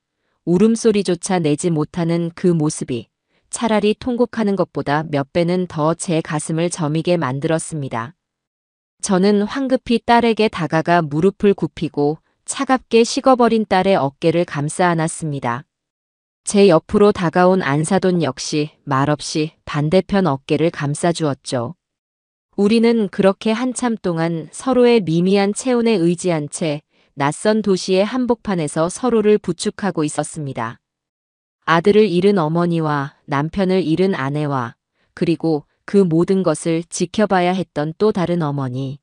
울음소리조차 내지 못하는 그 모습이 차라리 통곡하는 것보다 몇 배는 더 제 가슴을 저미게 만들었습니다. 저는 황급히 딸에게 다가가 무릎을 굽히고 차갑게 식어버린 딸의 어깨를 감싸 안았습니다. 제 옆으로 다가온 안사돈 역시 말없이 반대편 어깨를 감싸주었죠. 우리는 그렇게 한참 동안 서로의 미미한 체온에 의지한 채 낯선 도시의 한복판에서 서로를 부축하고 있었습니다. 아들을 잃은 어머니와 남편을 잃은 아내와 그리고 그 모든 것을 지켜봐야 했던 또 다른 어머니.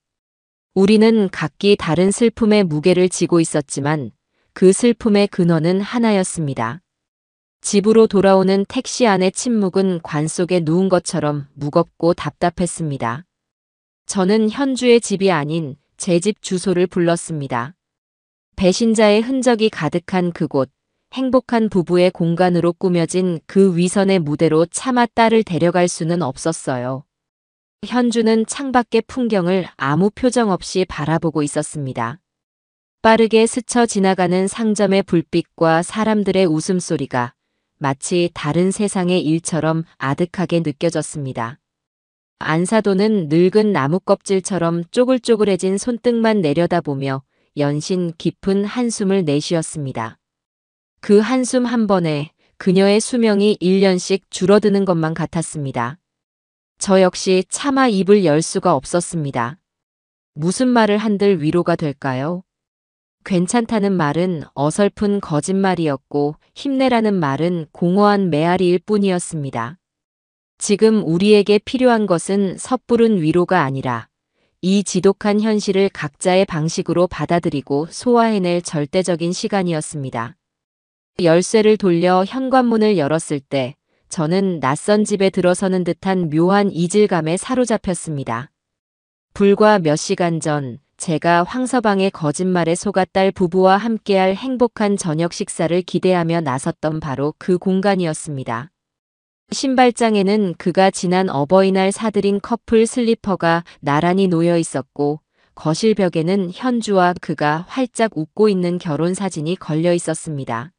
우리는 각기 다른 슬픔의 무게를 지고 있었지만 그 슬픔의 근원은 하나였습니다. 집으로 돌아오는 택시 안의 침묵은 관 속에 누운 것처럼 무겁고 답답했습니다. 저는 현주의 집이 아닌 제 집 주소를 불렀습니다. 배신자의 흔적이 가득한 그곳, 행복한 부부의 공간으로 꾸며진 그 위선의 무대로 차마 딸을 데려갈 수는 없었어요. 현주는 창밖의 풍경을 아무 표정 없이 바라보고 있었습니다. 빠르게 스쳐 지나가는 상점의 불빛과 사람들의 웃음소리가 마치 다른 세상의 일처럼 아득하게 느껴졌습니다. 안사도는 늙은 나무 껍질처럼 쪼글쪼글해진 손등만 내려다보며 연신 깊은 한숨을 내쉬었습니다. 그 한숨 한 번에 그녀의 수명이 1년씩 줄어드는 것만 같았습니다. 저 역시 차마 입을 열 수가 없었습니다. 무슨 말을 한들 위로가 될까요? 괜찮다는 말은 어설픈 거짓말이었고 힘내라는 말은 공허한 메아리일 뿐이었습니다. 지금 우리에게 필요한 것은 섣부른 위로가 아니라 이 지독한 현실을 각자의 방식으로 받아들이고 소화해낼 절대적인 시간이었습니다. 열쇠를 돌려 현관문을 열었을 때 저는 낯선 집에 들어서는 듯한 묘한 이질감에 사로잡혔습니다. 불과 몇 시간 전 제가 황서방의 거짓말에 속았달 부부와 함께할 행복한 저녁 식사를 기대하며 나섰던 바로 그 공간이었습니다. 신발장에는 그가 지난 어버이날 사들인 커플 슬리퍼가 나란히 놓여 있었고 거실 벽에는 현주와 그가 활짝 웃고 있는 결혼 사진이 걸려 있었습니다.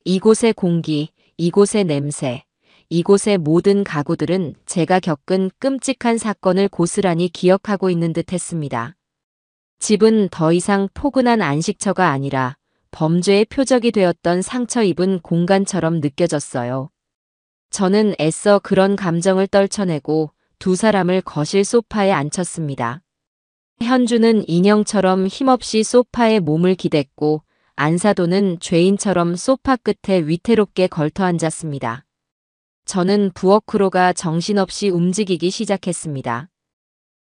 이곳의 공기, 이곳의 냄새, 이곳의 모든 가구들은 제가 겪은 끔찍한 사건을 고스란히 기억하고 있는 듯 했습니다. 집은 더 이상 포근한 안식처가 아니라 범죄의 표적이 되었던 상처 입은 공간처럼 느껴졌어요. 저는 애써 그런 감정을 떨쳐내고 두 사람을 거실 소파에 앉혔습니다. 현주는 인형처럼 힘없이 소파에 몸을 기댔고 안사도는 죄인처럼 소파 끝에 위태롭게 걸터 앉았습니다. 저는 부엌으로가 정신없이 움직이기 시작했습니다.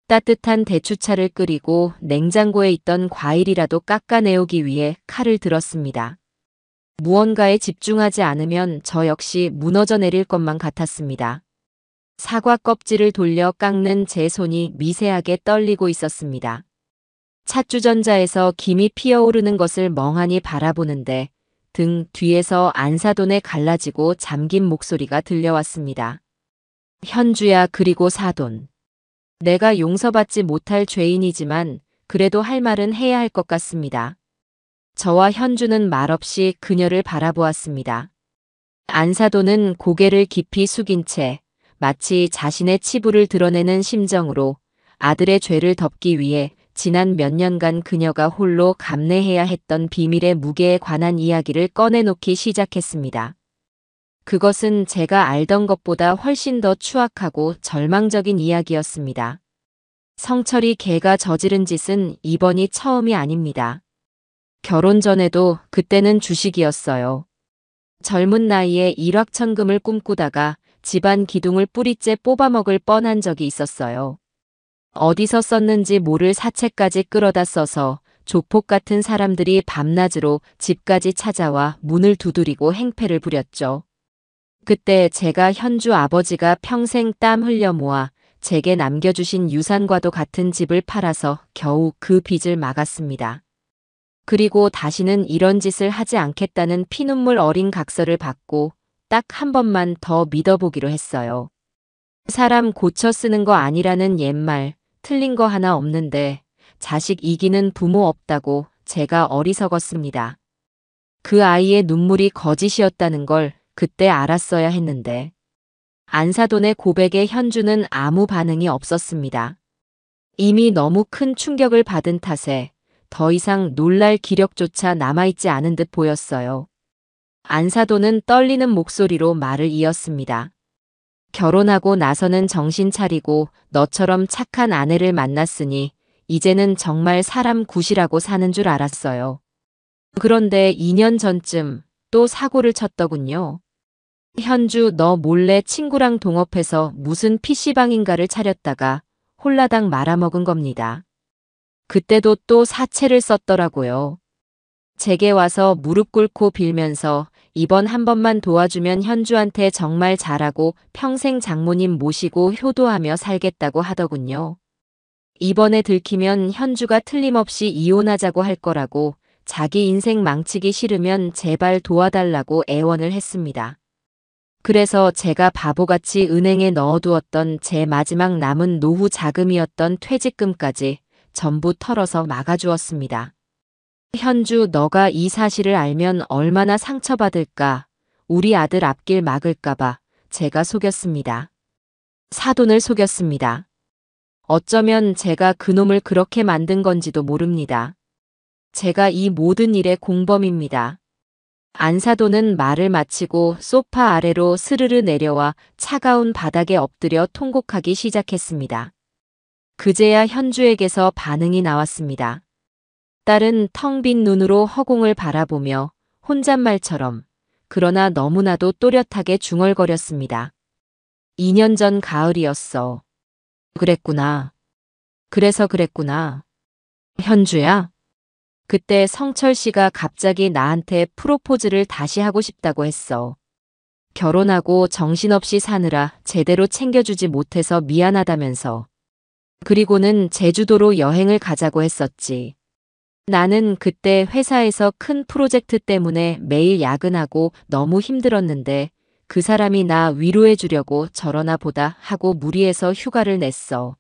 따뜻한 대추차를 끓이고 냉장고에 있던 과일이라도 깎아내오기 위해 칼을 들었습니다. 무언가에 집중하지 않으면 저 역시 무너져 내릴 것만 같았습니다. 사과 껍질을 돌려 깎는 제 손이 미세하게 떨리고 있었습니다. 찻주전자에서 김이 피어오르는 것을 멍하니 바라보는데 등 뒤에서 안사돈의 갈라지고 잠긴 목소리가 들려왔습니다. 현주야, 그리고 사돈. 내가 용서받지 못할 죄인이지만 그래도 할 말은 해야 할 것 같습니다. 저와 현주는 말없이 그녀를 바라보았습니다. 안사돈은 고개를 깊이 숙인 채 마치 자신의 치부를 드러내는 심정으로 아들의 죄를 덮기 위해 지난 몇 년간 그녀가 홀로 감내해야 했던 비밀의 무게에 관한 이야기를 꺼내놓기 시작했습니다. 그것은 제가 알던 것보다 훨씬 더 추악하고 절망적인 이야기였습니다. 성철이 걔가 저지른 짓은 이번이 처음이 아닙니다. 결혼 전에도 그때는 주식이었어요. 젊은 나이에 일확천금을 꿈꾸다가 집안 기둥을 뿌리째 뽑아먹을 뻔한 적이 있었어요. 어디서 썼는지 모를 사채까지 끌어다 써서 조폭 같은 사람들이 밤낮으로 집까지 찾아와 문을 두드리고 행패를 부렸죠. 그때 제가 현주 아버지가 평생 땀 흘려 모아 제게 남겨주신 유산과도 같은 집을 팔아서 겨우 그 빚을 막았습니다. 그리고 다시는 이런 짓을 하지 않겠다는 피눈물 어린 각서를 받고 딱 한 번만 더 믿어보기로 했어요. 사람 고쳐 쓰는 거 아니라는 옛말, 틀린 거 하나 없는데 자식 이기는 부모 없다고 제가 어리석었습니다. 그 아이의 눈물이 거짓이었다는 걸 그때 알았어야 했는데. 안사돈의 고백에 현주는 아무 반응이 없었습니다. 이미 너무 큰 충격을 받은 탓에 더 이상 놀랄 기력조차 남아있지 않은 듯 보였어요. 안사돈은 떨리는 목소리로 말을 이었습니다. 결혼하고 나서는 정신 차리고 너처럼 착한 아내를 만났으니 이제는 정말 사람 굿이라고 사는 줄 알았어요. 그런데 2년 전쯤 또 사고를 쳤더군요. 현주, 너 몰래 친구랑 동업해서 무슨 PC방인가를 차렸다가 홀라당 말아먹은 겁니다. 그때도 또 사채를 썼더라고요. 제게 와서 무릎 꿇고 빌면서 이번 한 번만 도와주면 현주한테 정말 잘하고 평생 장모님 모시고 효도하며 살겠다고 하더군요. 이번에 들키면 현주가 틀림없이 이혼하자고 할 거라고 자기 인생 망치기 싫으면 제발 도와달라고 애원을 했습니다. 그래서 제가 바보같이 은행에 넣어두었던 제 마지막 남은 노후 자금이었던 퇴직금까지 전부 털어서 막아주었습니다. 현주, 너가 이 사실을 알면 얼마나 상처받을까. 우리 아들 앞길 막을까봐 제가 속였습니다. 사돈을 속였습니다. 어쩌면 제가 그놈을 그렇게 만든 건지도 모릅니다. 제가 이 모든 일의 공범입니다. 안사돈은 말을 마치고 소파 아래로 스르르 내려와 차가운 바닥에 엎드려 통곡하기 시작했습니다. 그제야 현주에게서 반응이 나왔습니다. 딸은 텅 빈 눈으로 허공을 바라보며 혼잣말처럼 그러나 너무나도 또렷하게 중얼거렸습니다. 2년 전 가을이었어. 그랬구나. 그래서 그랬구나. 현주야? 그때 성철 씨가 갑자기 나한테 프로포즈를 다시 하고 싶다고 했어. 결혼하고 정신없이 사느라 제대로 챙겨주지 못해서 미안하다면서. 그리고는 제주도로 여행을 가자고 했었지. 나는 그때 회사에서 큰 프로젝트 때문에 매일 야근하고 너무 힘들었는데 그 사람이 나 위로해 주려고 저러나 보다 하고 무리해서 휴가를 냈어.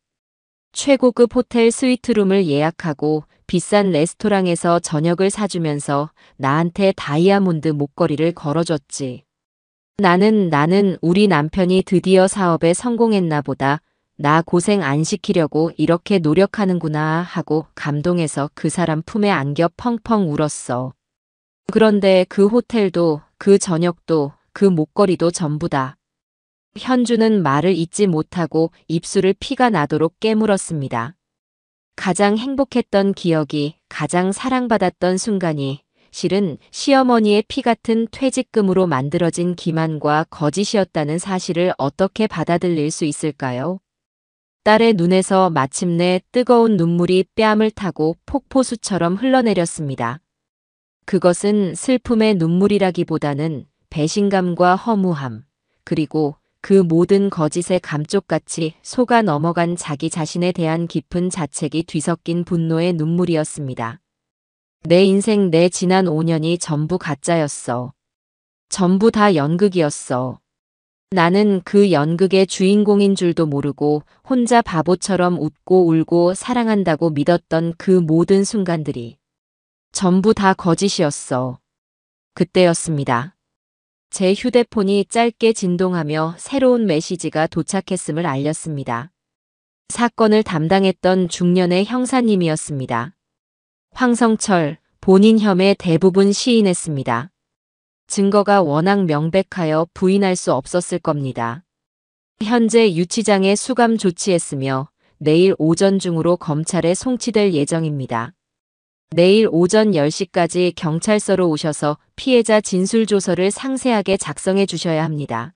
최고급 호텔 스위트룸을 예약하고 비싼 레스토랑에서 저녁을 사주면서 나한테 다이아몬드 목걸이를 걸어줬지. 나는 우리 남편이 드디어 사업에 성공했나 보다. 나 고생 안 시키려고 이렇게 노력하는구나 하고 감동해서 그 사람 품에 안겨 펑펑 울었어. 그런데 그 호텔도, 그 저녁도, 그 목걸이도 전부다. 현주는 말을 잇지 못하고 입술을 피가 나도록 깨물었습니다. 가장 행복했던 기억이, 가장 사랑받았던 순간이 실은 시어머니의 피 같은 퇴직금으로 만들어진 기만과 거짓이었다는 사실을 어떻게 받아들일 수 있을까요? 딸의 눈에서 마침내 뜨거운 눈물이 뺨을 타고 폭포수처럼 흘러내렸습니다. 그것은 슬픔의 눈물이라기보다는 배신감과 허무함, 그리고 그 모든 거짓에 감쪽같이 속아 넘어간 자기 자신에 대한 깊은 자책이 뒤섞인 분노의 눈물이었습니다. 내 인생, 내 지난 5년이 전부 가짜였어. 전부 다 연극이었어. 나는 그 연극의 주인공인 줄도 모르고 혼자 바보처럼 웃고 울고 사랑한다고 믿었던 그 모든 순간들이 전부 다 거짓이었어. 그때였습니다. 제 휴대폰이 짧게 진동하며 새로운 메시지가 도착했음을 알렸습니다. 사건을 담당했던 중년의 형사님이었습니다. 황성철, 본인 혐의 대부분 시인했습니다. 증거가 워낙 명백하여 부인할 수 없었을 겁니다. 현재 유치장에 수감 조치했으며 내일 오전 중으로 검찰에 송치될 예정입니다. 내일 오전 10시까지 경찰서로 오셔서 피해자 진술조서를 상세하게 작성해 주셔야 합니다.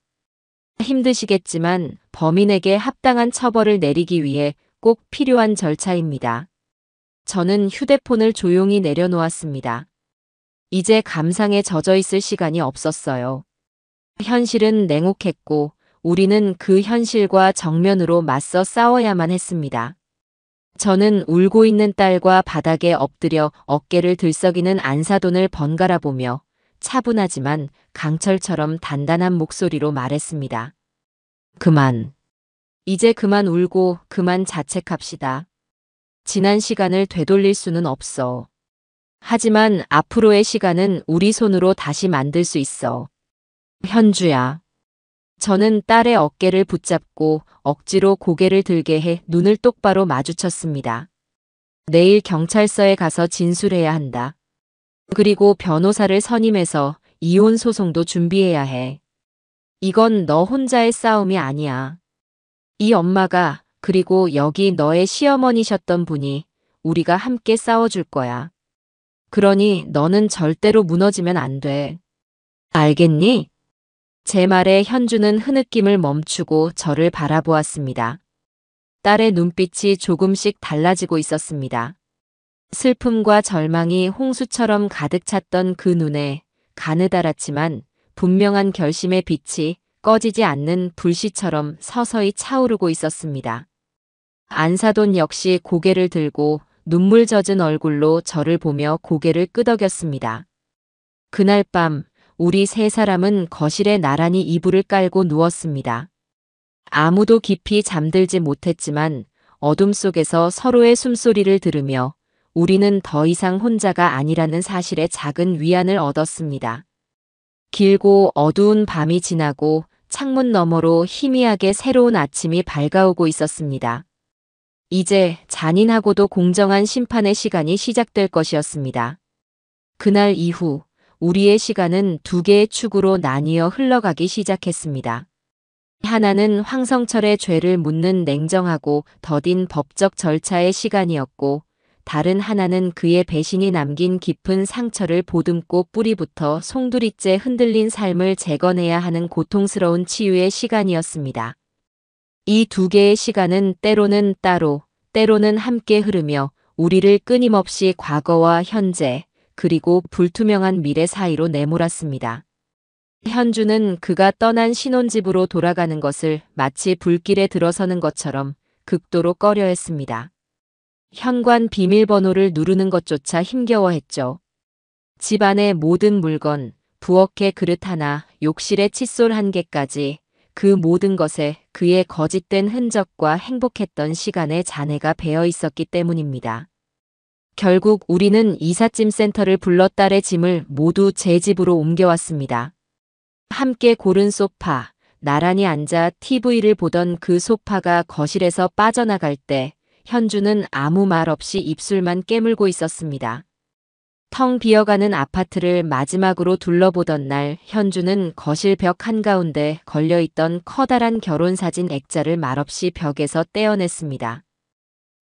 힘드시겠지만 범인에게 합당한 처벌을 내리기 위해 꼭 필요한 절차입니다. 저는 휴대폰을 조용히 내려놓았습니다. 이제 감상에 젖어 있을 시간이 없었어요. 현실은 냉혹했고 우리는 그 현실과 정면으로 맞서 싸워야만 했습니다. 저는 울고 있는 딸과 바닥에 엎드려 어깨를 들썩이는 안사돈을 번갈아 보며 차분하지만 강철처럼 단단한 목소리로 말했습니다. 그만. 이제 그만 울고 그만 자책합시다. 지난 시간을 되돌릴 수는 없어. 하지만 앞으로의 시간은 우리 손으로 다시 만들 수 있어. 현주야. 저는 딸의 어깨를 붙잡고 억지로 고개를 들게 해 눈을 똑바로 마주쳤습니다. 내일 경찰서에 가서 진술해야 한다. 그리고 변호사를 선임해서 이혼 소송도 준비해야 해. 이건 너 혼자의 싸움이 아니야. 이 엄마가 그리고 여기 너의 시어머니셨던 분이 우리가 함께 싸워줄 거야. 그러니 너는 절대로 무너지면 안 돼. 알겠니? 제 말에 현주는 흐느낌을 멈추고 저를 바라보았습니다. 딸의 눈빛이 조금씩 달라지고 있었습니다. 슬픔과 절망이 홍수처럼 가득 찼던 그 눈에 가느다랗지만 분명한 결심의 빛이 꺼지지 않는 불씨처럼 서서히 차오르고 있었습니다. 안사돈 역시 고개를 들고 눈물 젖은 얼굴로 저를 보며 고개를 끄덕였습니다. 그날 밤 우리 세 사람은 거실에 나란히 이불을 깔고 누웠습니다. 아무도 깊이 잠들지 못했지만 어둠 속에서 서로의 숨소리를 들으며 우리는 더 이상 혼자가 아니라는 사실에 작은 위안을 얻었습니다. 길고 어두운 밤이 지나고 창문 너머로 희미하게 새로운 아침이 밝아오고 있었습니다. 이제 잔인하고도 공정한 심판의 시간이 시작될 것이었습니다. 그날 이후 우리의 시간은 두 개의 축으로 나뉘어 흘러가기 시작했습니다. 하나는 황성철의 죄를 묻는 냉정하고 더딘 법적 절차의 시간이었고 다른 하나는 그의 배신이 남긴 깊은 상처를 보듬고 뿌리부터 송두리째 흔들린 삶을 재건해야 하는 고통스러운 치유의 시간이었습니다. 이 두 개의 시간은 때로는 따로, 때로는 함께 흐르며 우리를 끊임없이 과거와 현재, 그리고 불투명한 미래 사이로 내몰았습니다. 현주는 그가 떠난 신혼집으로 돌아가는 것을 마치 불길에 들어서는 것처럼 극도로 꺼려했습니다. 현관 비밀번호를 누르는 것조차 힘겨워했죠. 집 안의 모든 물건, 부엌의 그릇 하나, 욕실의 칫솔 한 개까지 그 모든 것에 그의 거짓된 흔적과 행복했던 시간의 잔해가 배어 있었기 때문입니다. 결국 우리는 이삿짐 센터를 불러 딸의 짐을 모두 제 집으로 옮겨왔습니다. 함께 고른 소파, 나란히 앉아 TV를 보던 그 소파가 거실에서 빠져나갈 때 현주는 아무 말 없이 입술만 깨물고 있었습니다. 텅 비어가는 아파트를 마지막으로 둘러보던 날 현주는 거실 벽 한가운데 걸려있던 커다란 결혼사진 액자를 말없이 벽에서 떼어냈습니다.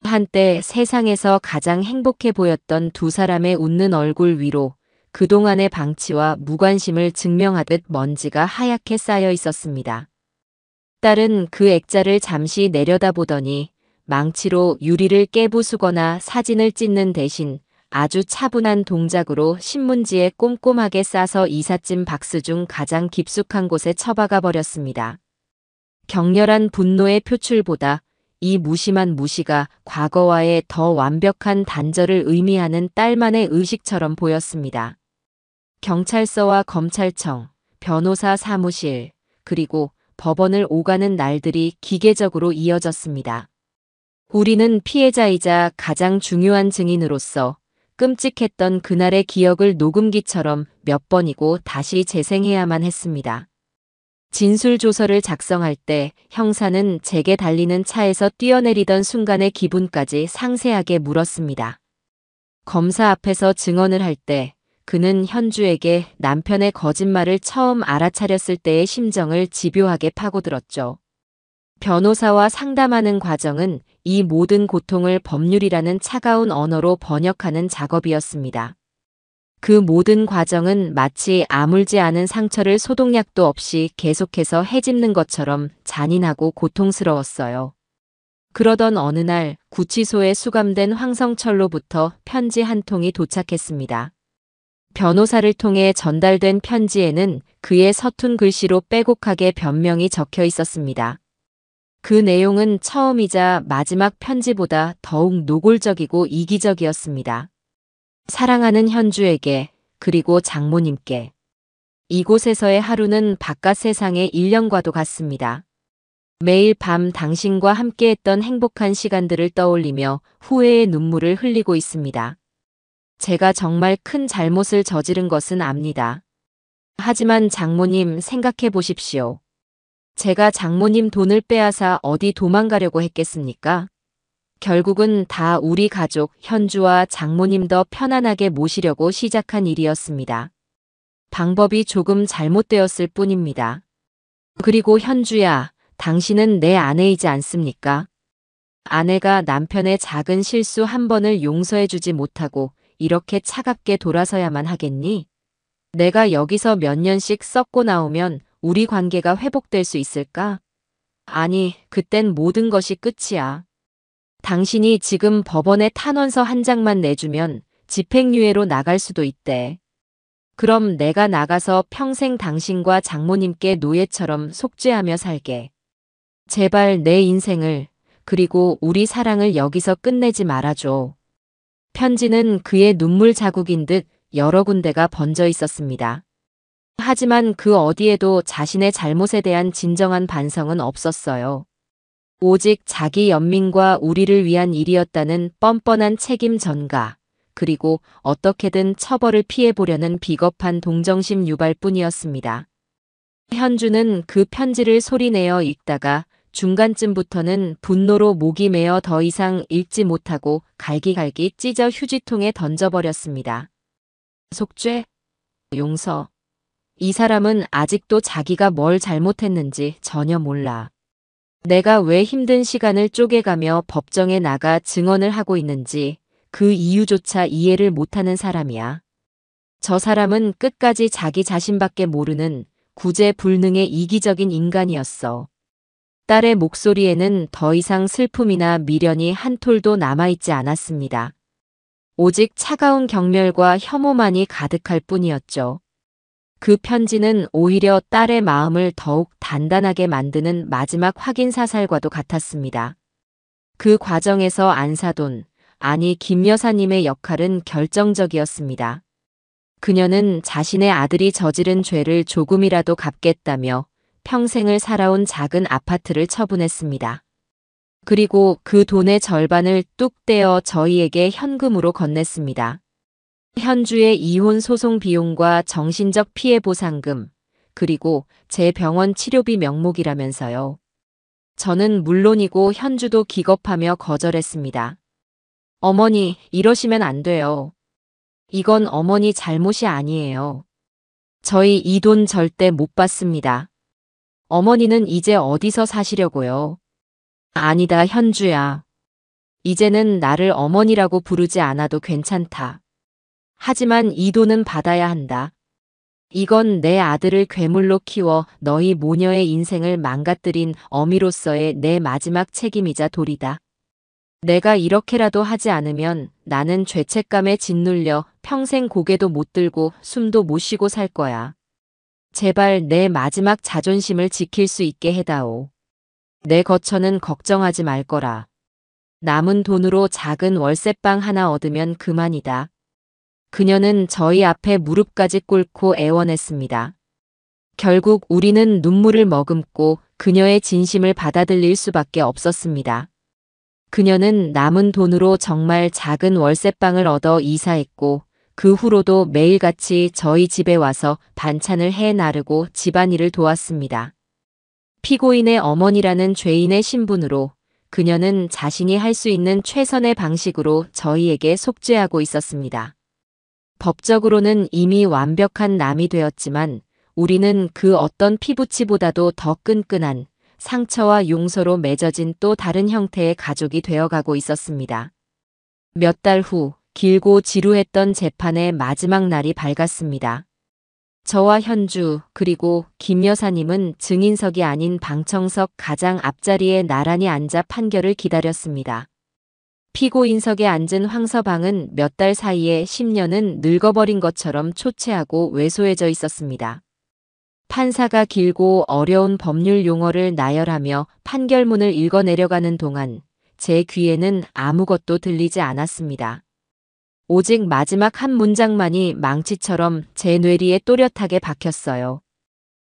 한때 세상에서 가장 행복해 보였던 두 사람의 웃는 얼굴 위로 그동안의 방치와 무관심을 증명하듯 먼지가 하얗게 쌓여 있었습니다. 딸은 그 액자를 잠시 내려다보더니 망치로 유리를 깨부수거나 사진을 찢는 대신 아주 차분한 동작으로 신문지에 꼼꼼하게 싸서 이삿짐 박스 중 가장 깊숙한 곳에 처박아 버렸습니다. 격렬한 분노의 표출보다 이 무심한 무시가 과거와의 더 완벽한 단절을 의미하는 딸만의 의식처럼 보였습니다. 경찰서와 검찰청, 변호사 사무실, 그리고 법원을 오가는 날들이 기계적으로 이어졌습니다. 우리는 피해자이자 가장 중요한 증인으로서 끔찍했던 그날의 기억을 녹음기처럼 몇 번이고 다시 재생해야만 했습니다. 진술조서를 작성할 때 형사는 제게 달리는 차에서 뛰어내리던 순간의 기분까지 상세하게 물었습니다. 검사 앞에서 증언을 할 때 그는 현주에게 남편의 거짓말을 처음 알아차렸을 때의 심정을 집요하게 파고들었죠. 변호사와 상담하는 과정은 이 모든 고통을 법률이라는 차가운 언어로 번역하는 작업이었습니다. 그 모든 과정은 마치 아물지 않은 상처를 소독약도 없이 계속해서 헤집는 것처럼 잔인하고 고통스러웠어요. 그러던 어느 날 구치소에 수감된 황성철로부터 편지 한 통이 도착했습니다. 변호사를 통해 전달된 편지에는 그의 서툰 글씨로 빼곡하게 변명이 적혀 있었습니다. 그 내용은 처음이자 마지막 편지보다 더욱 노골적이고 이기적이었습니다. 사랑하는 현주에게, 그리고 장모님께. 이곳에서의 하루는 바깥 세상의 1년과도 같습니다. 매일 밤 당신과 함께했던 행복한 시간들을 떠올리며 후회의 눈물을 흘리고 있습니다. 제가 정말 큰 잘못을 저지른 것은 압니다. 하지만 장모님 생각해 보십시오. 제가 장모님 돈을 빼앗아 어디 도망가려고 했겠습니까? 결국은 다 우리 가족 현주와 장모님 더 편안하게 모시려고 시작한 일이었습니다. 방법이 조금 잘못되었을 뿐입니다. 그리고 현주야, 당신은 내 아내이지 않습니까? 아내가 남편의 작은 실수 한 번을 용서해주지 못하고 이렇게 차갑게 돌아서야만 하겠니? 내가 여기서 몇 년씩 썩고 나오면 우리 관계가 회복될 수 있을까? 아니, 그땐 모든 것이 끝이야. 당신이 지금 법원에 탄원서 한 장만 내주면 집행유예로 나갈 수도 있대. 그럼 내가 나가서 평생 당신과 장모님께 노예처럼 속죄하며 살게. 제발 내 인생을, 그리고 우리 사랑을 여기서 끝내지 말아줘. 편지는 그의 눈물 자국인 듯 여러 군데가 번져 있었습니다. 하지만 그 어디에도 자신의 잘못에 대한 진정한 반성은 없었어요. 오직 자기 연민과 우리를 위한 일이었다는 뻔뻔한 책임 전가, 그리고 어떻게든 처벌을 피해보려는 비겁한 동정심 유발뿐이었습니다. 현주는 그 편지를 소리내어 읽다가 중간쯤부터는 분노로 목이 메어 더 이상 읽지 못하고 갈기갈기 찢어 휴지통에 던져버렸습니다. 속죄? 용서. 이 사람은 아직도 자기가 뭘 잘못했는지 전혀 몰라. 내가 왜 힘든 시간을 쪼개가며 법정에 나가 증언을 하고 있는지 그 이유조차 이해를 못하는 사람이야. 저 사람은 끝까지 자기 자신밖에 모르는 구제불능의 이기적인 인간이었어. 딸의 목소리에는 더 이상 슬픔이나 미련이 한 톨도 남아있지 않았습니다. 오직 차가운 경멸과 혐오만이 가득할 뿐이었죠. 그 편지는 오히려 딸의 마음을 더욱 단단하게 만드는 마지막 확인 사살과도 같았습니다. 그 과정에서 안사돈, 아니 김 여사님의 역할은 결정적이었습니다. 그녀는 자신의 아들이 저지른 죄를 조금이라도 갚겠다며 평생을 살아온 작은 아파트를 처분했습니다. 그리고 그 돈의 절반을 뚝 떼어 저희에게 현금으로 건넸습니다. 현주의 이혼 소송 비용과 정신적 피해 보상금, 그리고 제 병원 치료비 명목이라면서요. 저는 물론이고 현주도 기겁하며 거절했습니다. 어머니, 이러시면 안 돼요. 이건 어머니 잘못이 아니에요. 저희 이 돈 절대 못 받습니다. 어머니는 이제 어디서 사시려고요? 아니다, 현주야. 이제는 나를 어머니라고 부르지 않아도 괜찮다. 하지만 이 돈은 받아야 한다. 이건 내 아들을 괴물로 키워 너희 모녀의 인생을 망가뜨린 어미로서의 내 마지막 책임이자 도리다. 내가 이렇게라도 하지 않으면 나는 죄책감에 짓눌려 평생 고개도 못 들고 숨도 못 쉬고 살 거야. 제발 내 마지막 자존심을 지킬 수 있게 해다오. 내 거처는 걱정하지 말 거라. 남은 돈으로 작은 월세방 하나 얻으면 그만이다. 그녀는 저희 앞에 무릎까지 꿇고 애원했습니다. 결국 우리는 눈물을 머금고 그녀의 진심을 받아들일 수밖에 없었습니다. 그녀는 남은 돈으로 정말 작은 월세방을 얻어 이사했고 그 후로도 매일같이 저희 집에 와서 반찬을 해 나르고 집안일을 도왔습니다. 피고인의 어머니라는 죄인의 신분으로 그녀는 자신이 할 수 있는 최선의 방식으로 저희에게 속죄하고 있었습니다. 법적으로는 이미 완벽한 남이 되었지만 우리는 그 어떤 피부치보다도 더 끈끈한 상처와 용서로 맺어진 또 다른 형태의 가족이 되어가고 있었습니다. 몇 달 후 길고 지루했던 재판의 마지막 날이 밝았습니다. 저와 현주 그리고 김 여사님은 증인석이 아닌 방청석 가장 앞자리에 나란히 앉아 판결을 기다렸습니다. 피고인석에 앉은 황서방은 몇 달 사이에 10년은 늙어버린 것처럼 초췌하고 왜소해져 있었습니다. 판사가 길고 어려운 법률 용어를 나열하며 판결문을 읽어내려가는 동안 제 귀에는 아무것도 들리지 않았습니다. 오직 마지막 한 문장만이 망치처럼 제 뇌리에 또렷하게 박혔어요.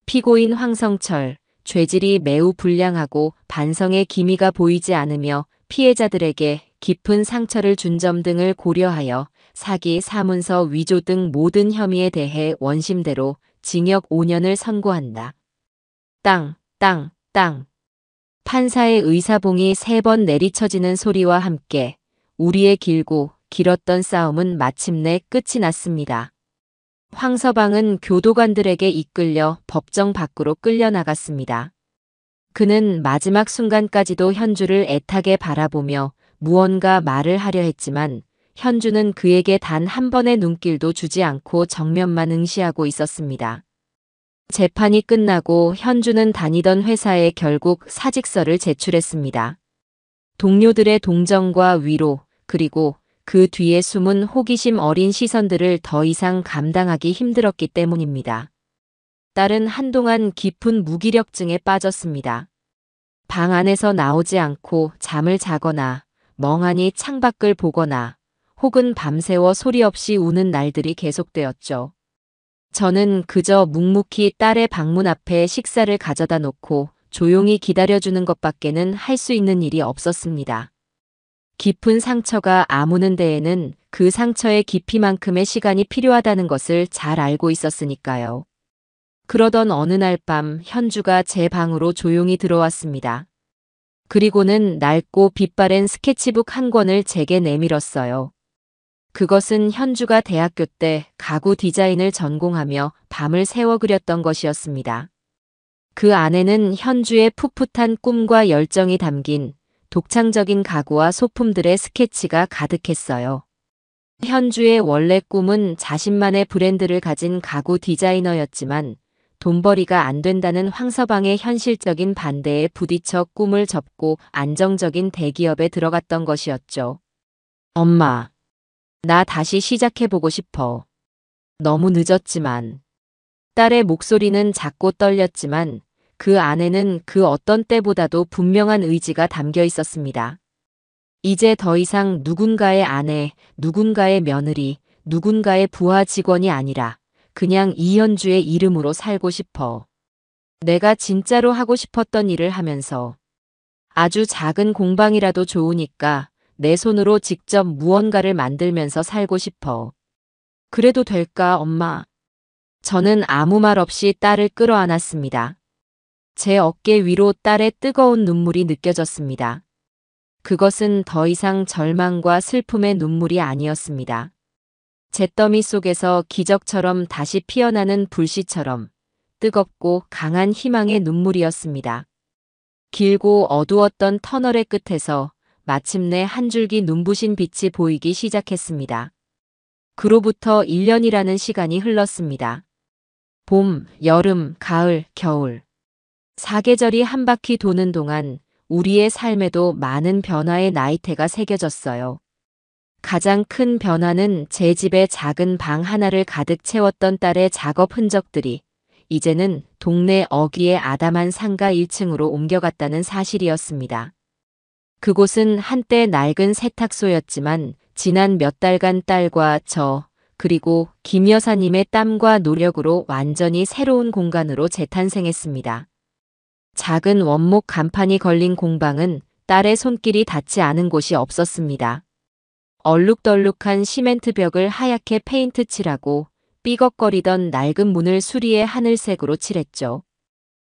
피고인 황성철, 죄질이 매우 불량하고 반성의 기미가 보이지 않으며 피해자들에게 깊은 상처를 준 점 등을 고려하여 사기, 사문서 위조 등 모든 혐의에 대해 원심대로 징역 5년을 선고한다. 땅, 땅, 땅. 판사의 의사봉이 3번 내리쳐지는 소리와 함께 우리의 길고 길었던 싸움은 마침내 끝이 났습니다. 황서방은 교도관들에게 이끌려 법정 밖으로 끌려나갔습니다. 그는 마지막 순간까지도 현주를 애타게 바라보며 무언가 말을 하려 했지만 현주는 그에게 단 한 번의 눈길도 주지 않고 정면만 응시하고 있었습니다. 재판이 끝나고 현주는 다니던 회사에 결국 사직서를 제출했습니다. 동료들의 동정과 위로 그리고 그 뒤에 숨은 호기심 어린 시선들을 더 이상 감당하기 힘들었기 때문입니다. 딸은 한동안 깊은 무기력증에 빠졌습니다. 방 안에서 나오지 않고 잠을 자거나 멍하니 창밖을 보거나 혹은 밤새워 소리 없이 우는 날들이 계속되었죠. 저는 그저 묵묵히 딸의 방문 앞에 식사를 가져다 놓고 조용히 기다려주는 것밖에는 할 수 있는 일이 없었습니다. 깊은 상처가 아무는 데에는 그 상처의 깊이만큼의 시간이 필요하다는 것을 잘 알고 있었으니까요. 그러던 어느 날 밤 현주가 제 방으로 조용히 들어왔습니다. 그리고는 낡고 빛바랜 스케치북 한 권을 제게 내밀었어요. 그것은 현주가 대학교 때 가구 디자인을 전공하며 밤을 새워 그렸던 것이었습니다. 그 안에는 현주의 풋풋한 꿈과 열정이 담긴 독창적인 가구와 소품들의 스케치가 가득했어요. 현주의 원래 꿈은 자신만의 브랜드를 가진 가구 디자이너였지만 돈벌이가 안 된다는 황서방의 현실적인 반대에 부딪혀 꿈을 접고 안정적인 대기업에 들어갔던 것이었죠. 엄마, 나 다시 시작해보고 싶어. 너무 늦었지만. 딸의 목소리는 작고 떨렸지만 그 안에는 그 어떤 때보다도 분명한 의지가 담겨 있었습니다. 이제 더 이상 누군가의 아내, 누군가의 며느리, 누군가의 부하 직원이 아니라 그냥 이현주의 이름으로 살고 싶어. 내가 진짜로 하고 싶었던 일을 하면서 아주 작은 공방이라도 좋으니까 내 손으로 직접 무언가를 만들면서 살고 싶어. 그래도 될까, 엄마? 저는 아무 말 없이 딸을 끌어안았습니다. 제 어깨 위로 딸의 뜨거운 눈물이 느껴졌습니다. 그것은 더 이상 절망과 슬픔의 눈물이 아니었습니다. 잿더미 속에서 기적처럼 다시 피어나는 불씨처럼 뜨겁고 강한 희망의 눈물이었습니다. 길고 어두웠던 터널의 끝에서 마침내 한 줄기 눈부신 빛이 보이기 시작했습니다. 그로부터 1년이라는 시간이 흘렀습니다. 봄, 여름, 가을, 겨울. 사계절이 한 바퀴 도는 동안 우리의 삶에도 많은 변화의 나이테가 새겨졌어요. 가장 큰 변화는 제 집의 작은 방 하나를 가득 채웠던 딸의 작업 흔적들이 이제는 동네 어귀의 아담한 상가 1층으로 옮겨갔다는 사실이었습니다. 그곳은 한때 낡은 세탁소였지만 지난 몇 달간 딸과 저, 그리고 김 여사님의 땀과 노력으로 완전히 새로운 공간으로 재탄생했습니다. 작은 원목 간판이 걸린 공방은 딸의 손길이 닿지 않은 곳이 없었습니다. 얼룩덜룩한 시멘트 벽을 하얗게 페인트 칠하고 삐걱거리던 낡은 문을 수리에 하늘색으로 칠했죠.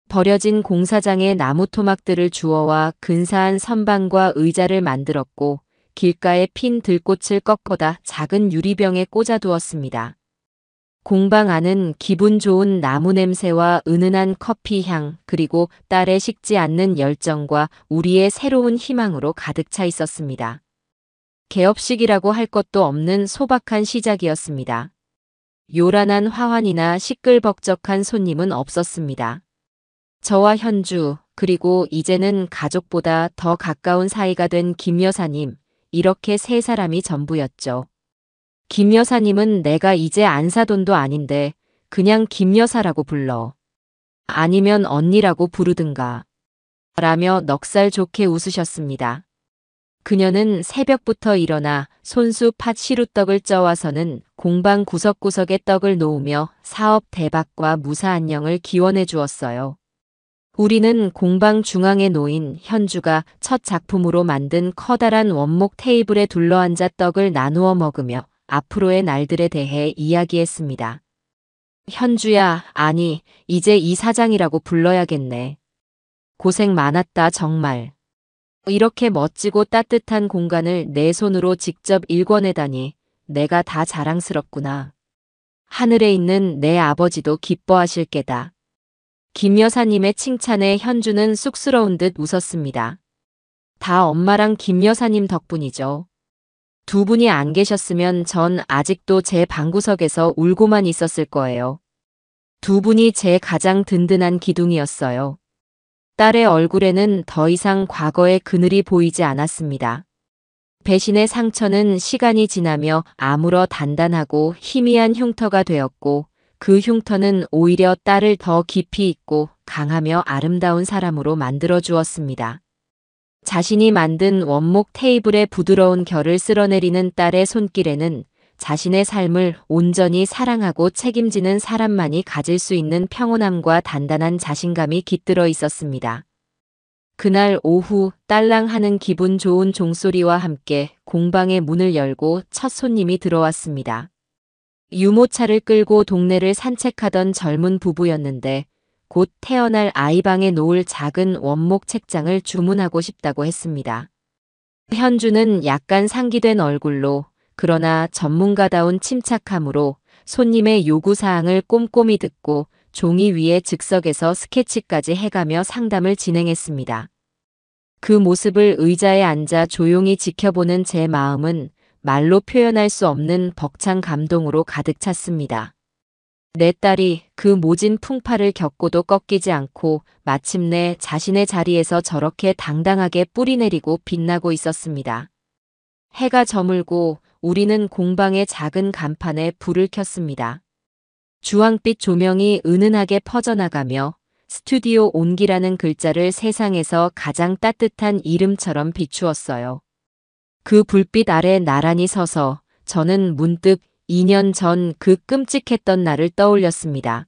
버려진 공사장에 나무 토막들을 주워와 근사한 선반과 의자를 만들었고 길가에 핀 들꽃을 꺾어다 작은 유리병에 꽂아두었습니다. 공방 안은 기분 좋은 나무 냄새와 은은한 커피 향, 그리고 딸의 식지 않는 열정과 우리의 새로운 희망으로 가득 차 있었습니다. 개업식이라고 할 것도 없는 소박한 시작이었습니다. 요란한 화환이나 시끌벅적한 손님은 없었습니다. 저와 현주, 그리고 이제는 가족보다 더 가까운 사이가 된 김 여사님, 이렇게 세 사람이 전부였죠. 김 여사님은 내가 이제 안 사돈도 아닌데 그냥 김 여사라고 불러. 아니면 언니라고 부르든가. 라며 넉살 좋게 웃으셨습니다. 그녀는 새벽부터 일어나 손수 팥 시루떡을 쪄와서는 공방 구석구석에 떡을 놓으며 사업 대박과 무사 안녕을 기원해 주었어요. 우리는 공방 중앙에 놓인 현주가 첫 작품으로 만든 커다란 원목 테이블에 둘러앉아 떡을 나누어 먹으며 앞으로의 날들에 대해 이야기했습니다. 현주야, 아니, 이제 이 사장이라고 불러야겠네. 고생 많았다, 정말. 이렇게 멋지고 따뜻한 공간을 내 손으로 직접 일궈내다니 내가 다 자랑스럽구나. 하늘에 있는 내 아버지도 기뻐하실 게다. 김 여사님의 칭찬에 현주는 쑥스러운 듯 웃었습니다. 다 엄마랑 김 여사님 덕분이죠. 두 분이 안 계셨으면 전 아직도 제 방구석에서 울고만 있었을 거예요. 두 분이 제 가장 든든한 기둥이었어요. 딸의 얼굴에는 더 이상 과거의 그늘이 보이지 않았습니다. 배신의 상처는 시간이 지나며 아물어 단단하고 희미한 흉터가 되었고 그 흉터는 오히려 딸을 더 깊이 있고 강하며 아름다운 사람으로 만들어 주었습니다. 자신이 만든 원목 테이블의 부드러운 결을 쓸어내리는 딸의 손길에는 자신의 삶을 온전히 사랑하고 책임지는 사람만이 가질 수 있는 평온함과 단단한 자신감이 깃들어 있었습니다. 그날 오후 딸랑하는 기분 좋은 종소리와 함께 공방의 문을 열고 첫 손님이 들어왔습니다. 유모차를 끌고 동네를 산책하던 젊은 부부였는데 곧 태어날 아이방에 놓을 작은 원목 책장을 주문하고 싶다고 했습니다. 현주는 약간 상기된 얼굴로 그러나 전문가다운 침착함으로 손님의 요구사항을 꼼꼼히 듣고 종이 위에 즉석에서 스케치까지 해가며 상담을 진행했습니다. 그 모습을 의자에 앉아 조용히 지켜보는 제 마음은 말로 표현할 수 없는 벅찬 감동으로 가득 찼습니다. 내 딸이 그 모진 풍파를 겪고도 꺾이지 않고 마침내 자신의 자리에서 저렇게 당당하게 뿌리내리고 빛나고 있었습니다. 해가 저물고 우리는 공방의 작은 간판에 불을 켰습니다. 주황빛 조명이 은은하게 퍼져나가며 스튜디오 온기라는 글자를 세상에서 가장 따뜻한 이름처럼 비추었어요. 그 불빛 아래 나란히 서서 저는 문득 2년 전 그 끔찍했던 날을 떠올렸습니다.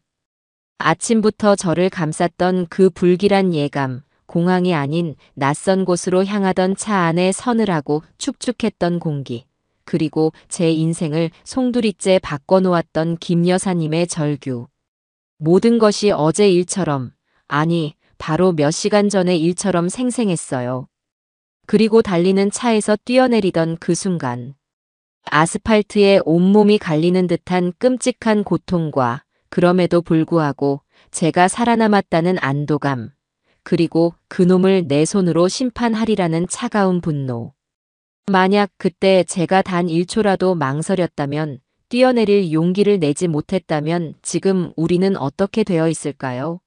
아침부터 저를 감쌌던 그 불길한 예감, 공항이 아닌 낯선 곳으로 향하던 차 안에 서늘하고 축축했던 공기, 그리고 제 인생을 송두리째 바꿔놓았던 김 여사님의 절규. 모든 것이 어제 일처럼, 아니, 바로 몇 시간 전의 일처럼 생생했어요. 그리고 달리는 차에서 뛰어내리던 그 순간. 아스팔트에 온몸이 갈리는 듯한 끔찍한 고통과 그럼에도 불구하고 제가 살아남았다는 안도감, 그리고 그놈을 내 손으로 심판하리라는 차가운 분노. 만약 그때 제가 단 1초라도 망설였다면, 뛰어내릴 용기를 내지 못했다면 지금 우리는 어떻게 되어 있을까요?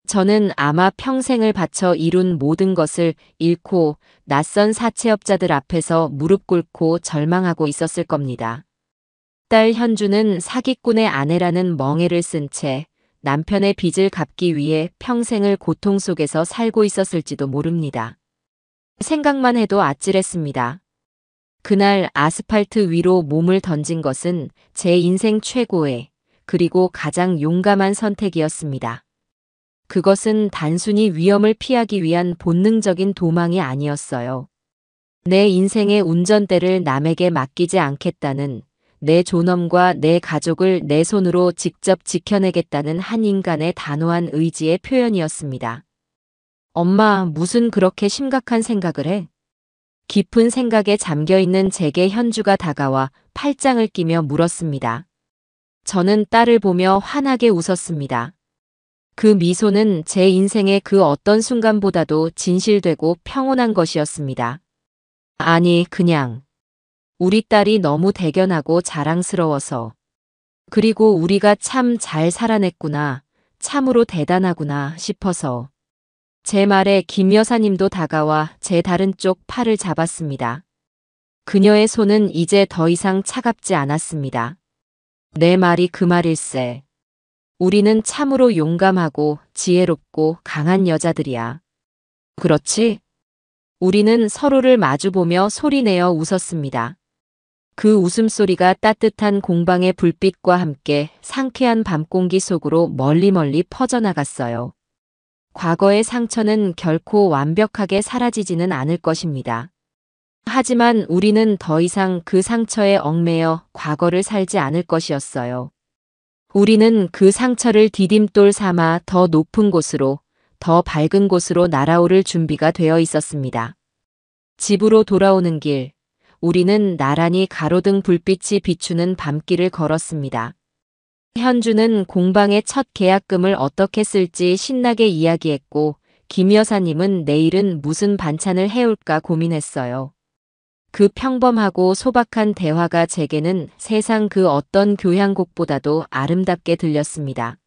저는 아마 평생을 바쳐 이룬 모든 것을 잃고 낯선 사채업자들 앞에서 무릎 꿇고 절망하고 있었을 겁니다. 딸 현주는 사기꾼의 아내라는 멍해를 쓴 채 남편의 빚을 갚기 위해 평생을 고통 속에서 살고 있었을지도 모릅니다. 생각만 해도 아찔했습니다. 그날 아스팔트 위로 몸을 던진 것은 제 인생 최고의, 그리고 가장 용감한 선택이었습니다. 그것은 단순히 위험을 피하기 위한 본능적인 도망이 아니었어요. 내 인생의 운전대를 남에게 맡기지 않겠다는, 내 존엄과 내 가족을 내 손으로 직접 지켜내겠다는 한 인간의 단호한 의지의 표현이었습니다. 엄마, 무슨 그렇게 심각한 생각을 해? 깊은 생각에 잠겨있는 제게 현주가 다가와 팔짱을 끼며 물었습니다. 저는 딸을 보며 환하게 웃었습니다. 그 미소는 제 인생의 그 어떤 순간보다도 진실되고 평온한 것이었습니다. 아니, 그냥 우리 딸이 너무 대견하고 자랑스러워서. 그리고 우리가 참 잘 살아냈구나, 참으로 대단하구나 싶어서. 제 말에 김 여사님도 다가와 제 다른 쪽 팔을 잡았습니다. 그녀의 손은 이제 더 이상 차갑지 않았습니다. 내 말이 그 말일세. 우리는 참으로 용감하고 지혜롭고 강한 여자들이야. 그렇지? 우리는 서로를 마주보며 소리내어 웃었습니다. 그 웃음소리가 따뜻한 공방의 불빛과 함께 상쾌한 밤공기 속으로 멀리 퍼져나갔어요. 과거의 상처는 결코 완벽하게 사라지지는 않을 것입니다. 하지만 우리는 더 이상 그 상처에 얽매여 과거를 살지 않을 것이었어요. 우리는 그 상처를 디딤돌 삼아 더 높은 곳으로, 더 밝은 곳으로 날아오를 준비가 되어 있었습니다. 집으로 돌아오는 길, 우리는 나란히 가로등 불빛이 비추는 밤길을 걸었습니다. 현주는 공방의 첫 계약금을 어떻게 쓸지 신나게 이야기했고, 김 여사님은 내일은 무슨 반찬을 해올까 고민했어요. 그 평범하고 소박한 대화가 제게는 세상 그 어떤 교향곡보다도 아름답게 들렸습니다.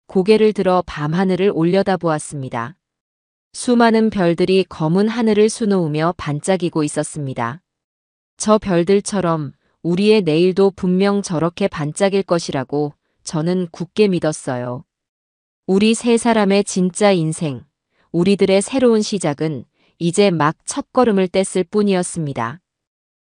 고개를 들어 밤하늘을 올려다보았습니다. 수많은 별들이 검은 하늘을 수놓으며 반짝이고 있었습니다. 저 별들처럼 우리의 내일도 분명 저렇게 반짝일 것이라고 저는 굳게 믿었어요. 우리 세 사람의 진짜 인생, 우리들의 새로운 시작은 이제 막 첫걸음을 뗐을 뿐이었습니다.